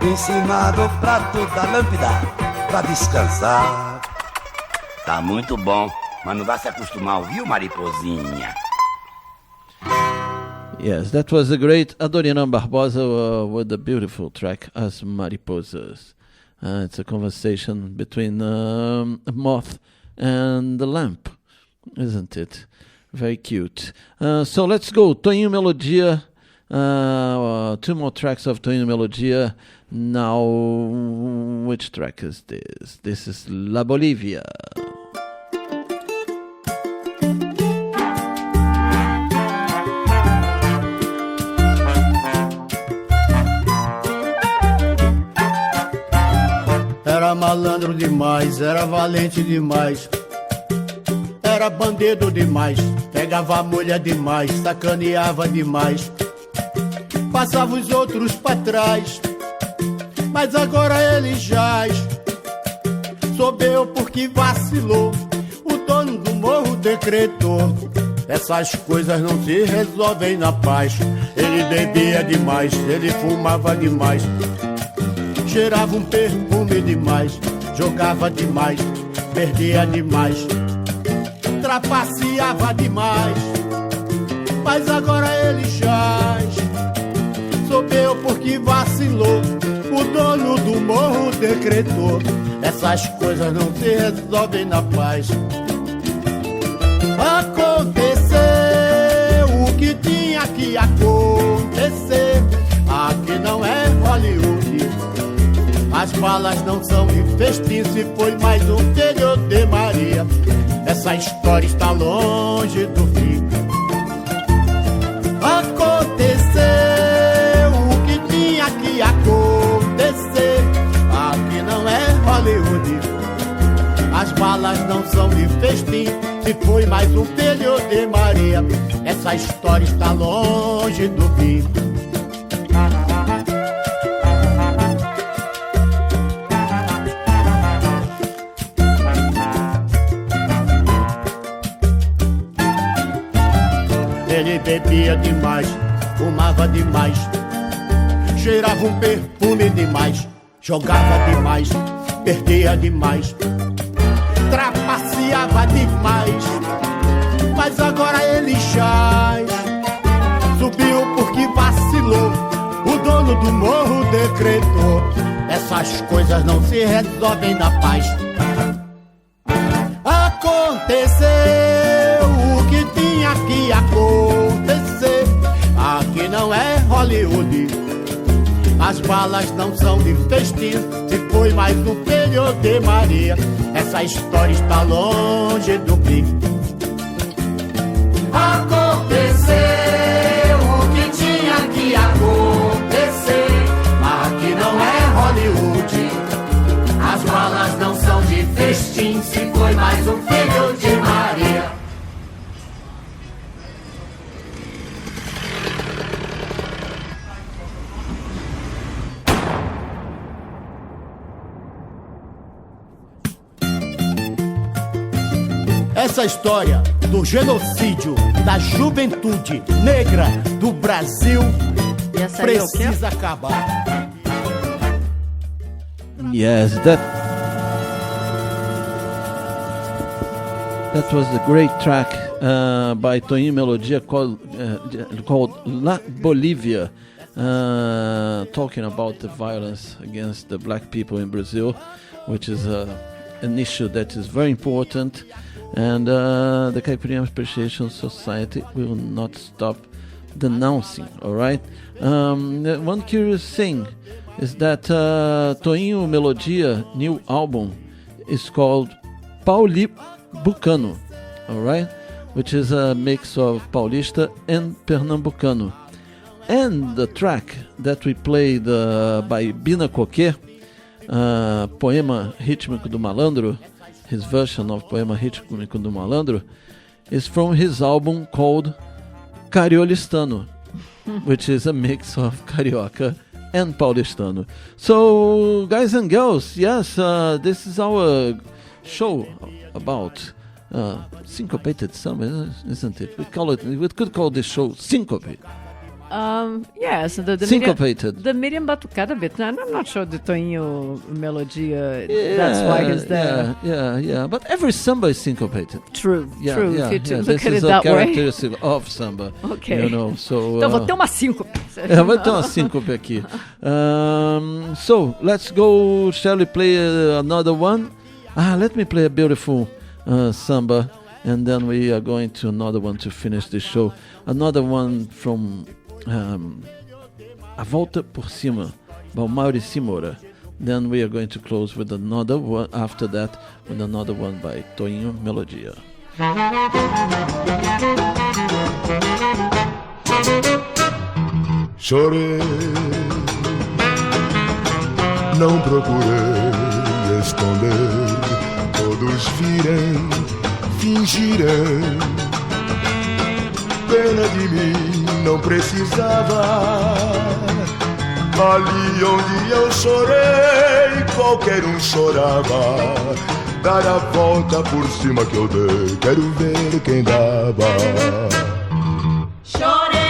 em cima do prato da lâmpada pra descansar. Tá muito bom, mas não vai se acostumar, viu, mariposinha? Yes, that was the great Adoniran Barbosa with the beautiful track As Mariposas. It's a conversation between a moth and the lamp, isn't it? Very cute. So let's go. Toninho Melodia. 2 more tracks of Toninho Melodia. Now, which track is this? This is La Bolivia. Era malandro demais, era valente demais, era bandido demais, pegava a mulher demais, sacaneava demais, passava os outros pra trás, mas agora ele jaz. Soubeu porque vacilou, o dono do morro decretou: essas coisas não se resolvem na paz. Ele bebia demais, ele fumava demais, cheirava um perfume demais, jogava demais, perdia demais, trapaceava demais, mas agora ele jaz. Soubeu porque vacilou, o dono do morro decretou: essas coisas não se resolvem na paz. Aconteceu o que tinha que acontecer, aqui não é Hollywood, as balas não são de festim, se foi mais um filho de Maria. Essa história está longe do fim. Aconteceu o que tinha que acontecer, aqui não é Hollywood, as balas não são de festim, se foi mais um filho de Maria. Essa história está longe do fim. Ele bebia demais, fumava demais, cheirava um perfume demais, jogava demais, perdia demais, trapaceava demais, mas agora ele jaz. Subiu porque vacilou, o dono do morro decretou: essas coisas não se resolvem na paz. Aconteceu o que tinha que acontecer, aqui não é Hollywood, as balas não são de festim, se foi mais um filho de Maria. Essa história está longe do fim. Aconteceu o que tinha que acontecer, aqui não é Hollywood, as balas não são de festim, se foi mais um filho de Maria. Essa história do genocídio da juventude negra do Brasil precisa acabar. Yes, that was the great track by Toninho Melodia called La Bolivia, talking about the violence against the black people in Brazil, which is an issue that is very important, and the Caipirinha Appreciation Society will not stop denouncing, all right? One curious thing is that Toninho Melodia new album is called Pauli Bucano, all right, which is a mix of Paulista and Pernambucano. And the track that we played by Bina Coquet, Poema Rítmico do Malandro, his version of Poema Rítmico do Malandro, is from his album called Cariolistano, which is a mix of Carioca and Paulistano. So, guys and girls, yes, this is our show about syncopated samba, isn't it? We could call this show Syncope. Yes, the Syncopated. The Miriam Batucada bit. I'm not sure the Toinho Melodia, that's why he's there. Yeah. But every samba is syncopated. True. If you look this at is it a that way. characteristic of samba. Okay. You know, so, então vou ter uma síncope. Vai ter uma síncope aqui. So, let's go. Shall we play another one? Let me play a beautiful samba, and then we are going to another one to finish the show. Another one from A Volta por Cima by Maurici Moura. Then we are going to close with another one after that, with another one by Toinho Melodia. Chorei, não procurei esconder, todos virem, fingirem. Pena de mim, não precisava. Ali onde eu chorei, qualquer um chorava. Dar a volta por cima que eu dei, quero ver quem dava. Chorei,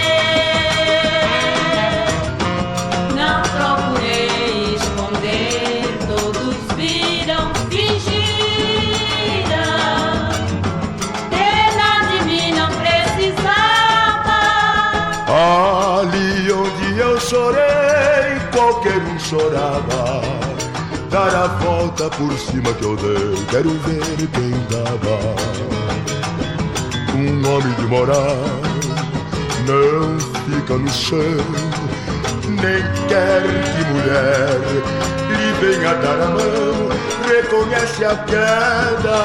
não procurei esconder, todos viram, fingiram. Pena de mim não precisava. Ali onde eu chorei, qualquer um chorava. Dar a volta por cima que eu dei, quero ver quem dava. Um homem de moral não fica no chão, nem quer que mulher lhe venha dar a mão. Reconhece a queda,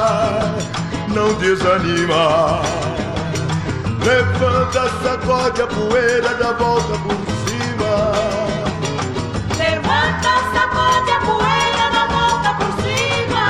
não desanima. Levanta, sacode a poeira, dá volta por cima. Levanta, sacode a poeira, dá volta por cima.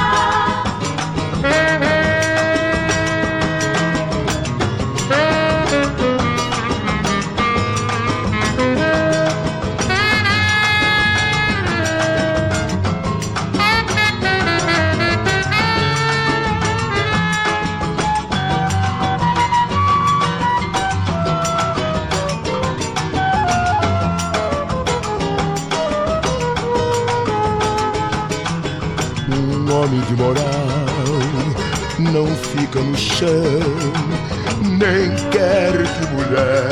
Homem de moral não fica no chão, nem quer que mulher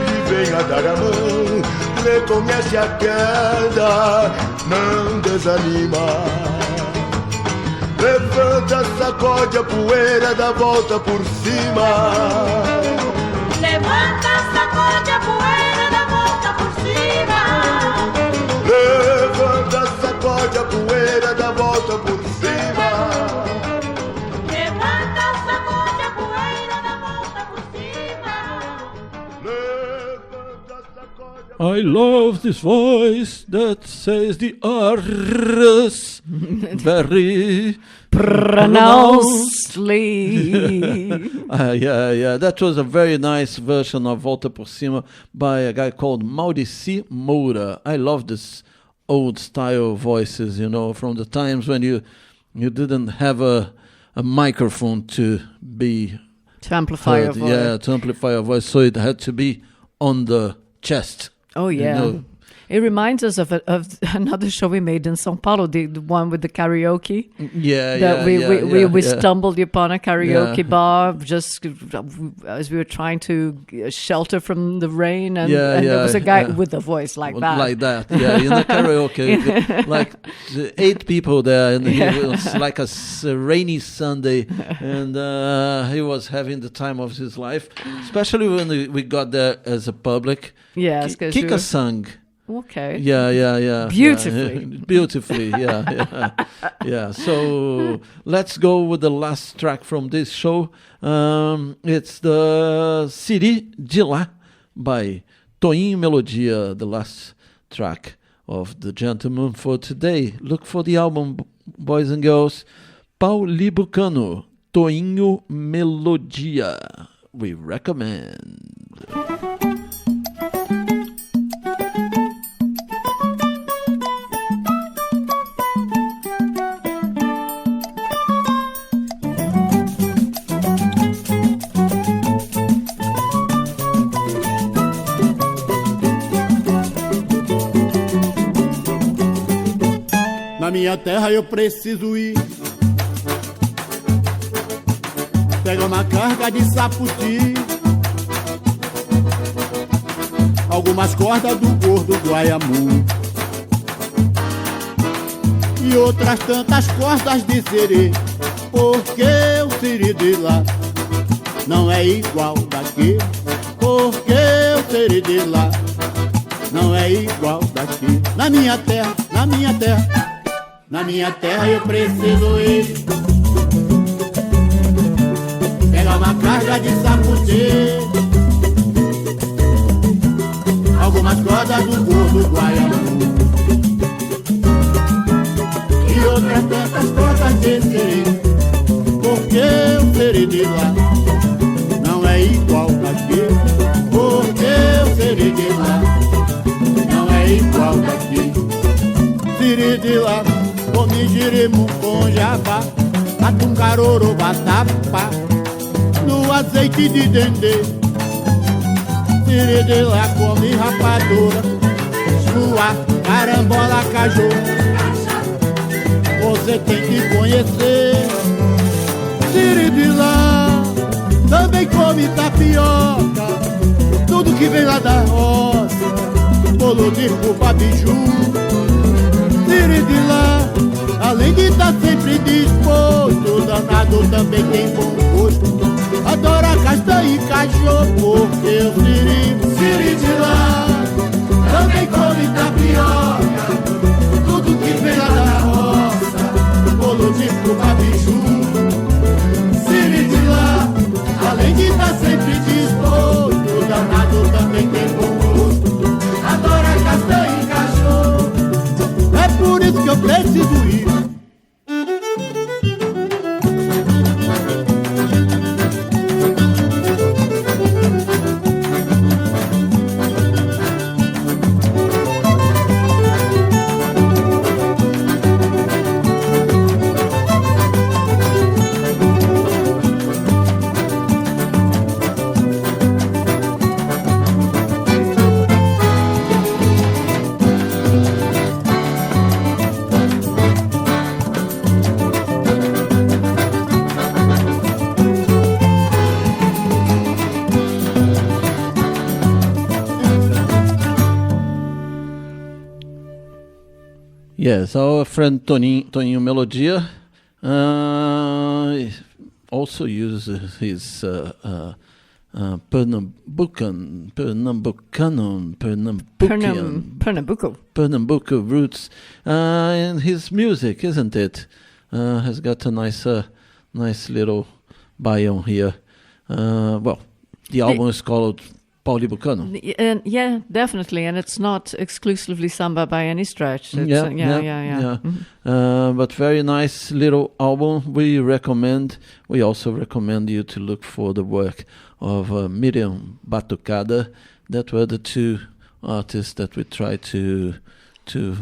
lhe venha dar a mão. Reconhece a queda, não desanima. Levanta, sacode a poeira, dá volta por cima. Levanta, sacode a poeira, dá volta por cima. Levanta, sacode a poeira, dá volta por cima. Levanta, sacode a poeira, dá volta por cima. Levanta, sacode a I love this voice that says the R's very pronouncedly. Yeah. That was a very nice version of Volta por Cima by a guy called Maurici Moura. I love this old style voices, you know, from the times when you didn't have a microphone to amplify your voice. Yeah, to amplify your voice, so it had to be on the chest. Oh yeah. You know? It reminds us of another show we made in São Paulo, the one with the karaoke. We stumbled upon a karaoke bar just as we were trying to shelter from the rain, and there was a guy with a voice like that. Like that, yeah, in the karaoke, like 8 people there, and it was like a rainy Sunday, and he was having the time of his life, especially when we got there as a public. Yes, Kika sang. Okay. Yeah. Beautifully. Beautifully, yeah. So let's go with the last track from this show. It's the Siri de Lá by Toinho Melodia, the last track of The Gentleman for today. Look for the album, boys and girls. Pauli Bucano, Toinho Melodia. We recommend. Na minha terra eu preciso ir pegar uma carga de saputi, algumas cordas do gordo Guaiamu e outras tantas cordas de siri, porque o siri de lá não é igual daqui, porque o siri de lá não é igual daqui. Na minha terra, na minha terra, na minha terra eu preciso ir pegar uma carga de saputi, algumas cordas do gordo Guaiamu e outras tantas cordas de siri, porque o siri de lá não é igual daqui, porque o siri de lá não é igual daqui. Siri de lá come jirimu com jabá, atum caroro batapa, no azeite de dendê. Siri de lá come rapadura, chua, carambola, caju. Você tem que conhecer. Siri de lá também come tapioca, tudo que vem lá da roça, bolo de fubá, biju. Siri de lá, além de estar sempre disposto, danado também tem bom gosto, adora castanha e cachorro, porque o Siri de lá também come tapioca, tudo que vem lá da roça, bolo de fubá, biju. Siri de lá, além de estar sempre disposto, danado também tem bom gosto, adora castanha e cachorro. É por isso que eu preciso ir. Yes, our friend Toninho Melodia also uses his Pernambuco roots in his music, isn't it? Has got a nice little biome here. Well, the album is called Pauli Bucano. Yeah, definitely, and it's not exclusively samba by any stretch. It's, Yeah. Mm-hmm. But very nice little album. We also recommend you to look for the work of Miriam Batucada. That were the two artists that we try to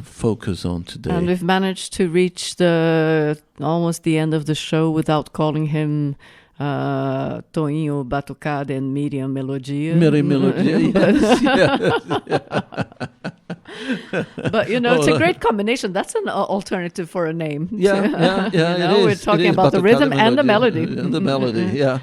focus on today. And we've managed to reach almost the end of the show without calling him Toinho Batucada and Miriam Melodia. Miriam Melodia, yes. But, it's a great combination. That's an alternative for a name. Yeah, it is. We're talking about the rhythm and the melody. And the melody, yeah.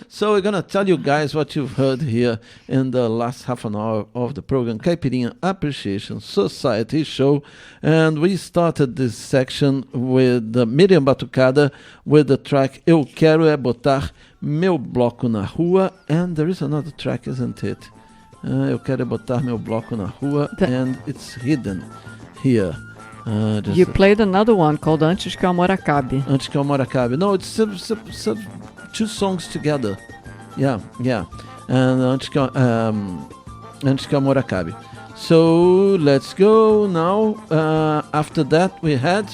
So we're going to tell you guys what you've heard here in the last half an hour of the program, Caipirinha Appreciation Society show. And we started this section with Miriam Batucada with the track Eu Quero É Botar Meu Bloco na Rua. And there is another track, isn't it? Eu Quero É Botar Meu Bloco na Rua, and it's hidden here. You played another one called Antes que o Amor Acabe. Antes que o Amor Acabe. No, it's two songs together. Yeah. And Antes que antes que o amor acabe. So let's go now. After that we had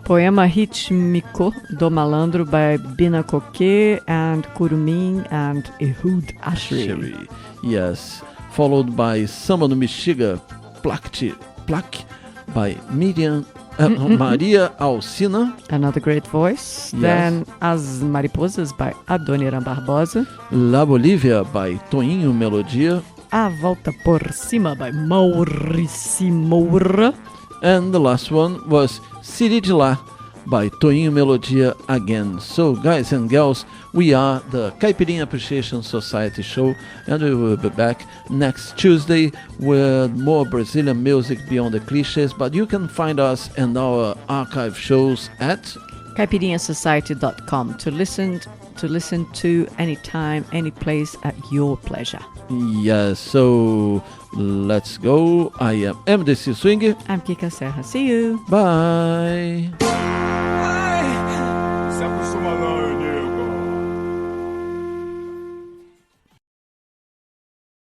Poema Rítmico do Malandro by Bina Coquet and Curumim and Ehud Ashri. Yes, followed by Samba no Bexiga, Plaque by Maria Alcina. Another great voice. Yes. Then As Mariposas by Adoniran Barbosa. La Bolívia by Toinho Melodia. A Volta por Cima by Maurici Moura. And the last one was City de Lá by Toinho Melodia again. So guys and girls, we are the Caipirinha Appreciation Society show, and we will be back next Tuesday with more Brazilian music beyond the cliches, but you can find us and our archive shows at caipirinhasociety.com to listen to anytime, any place at your pleasure. Yes, so let's go. I am MDC Swing. I'm Kika Serra. See you. Bye. Se acostuma não,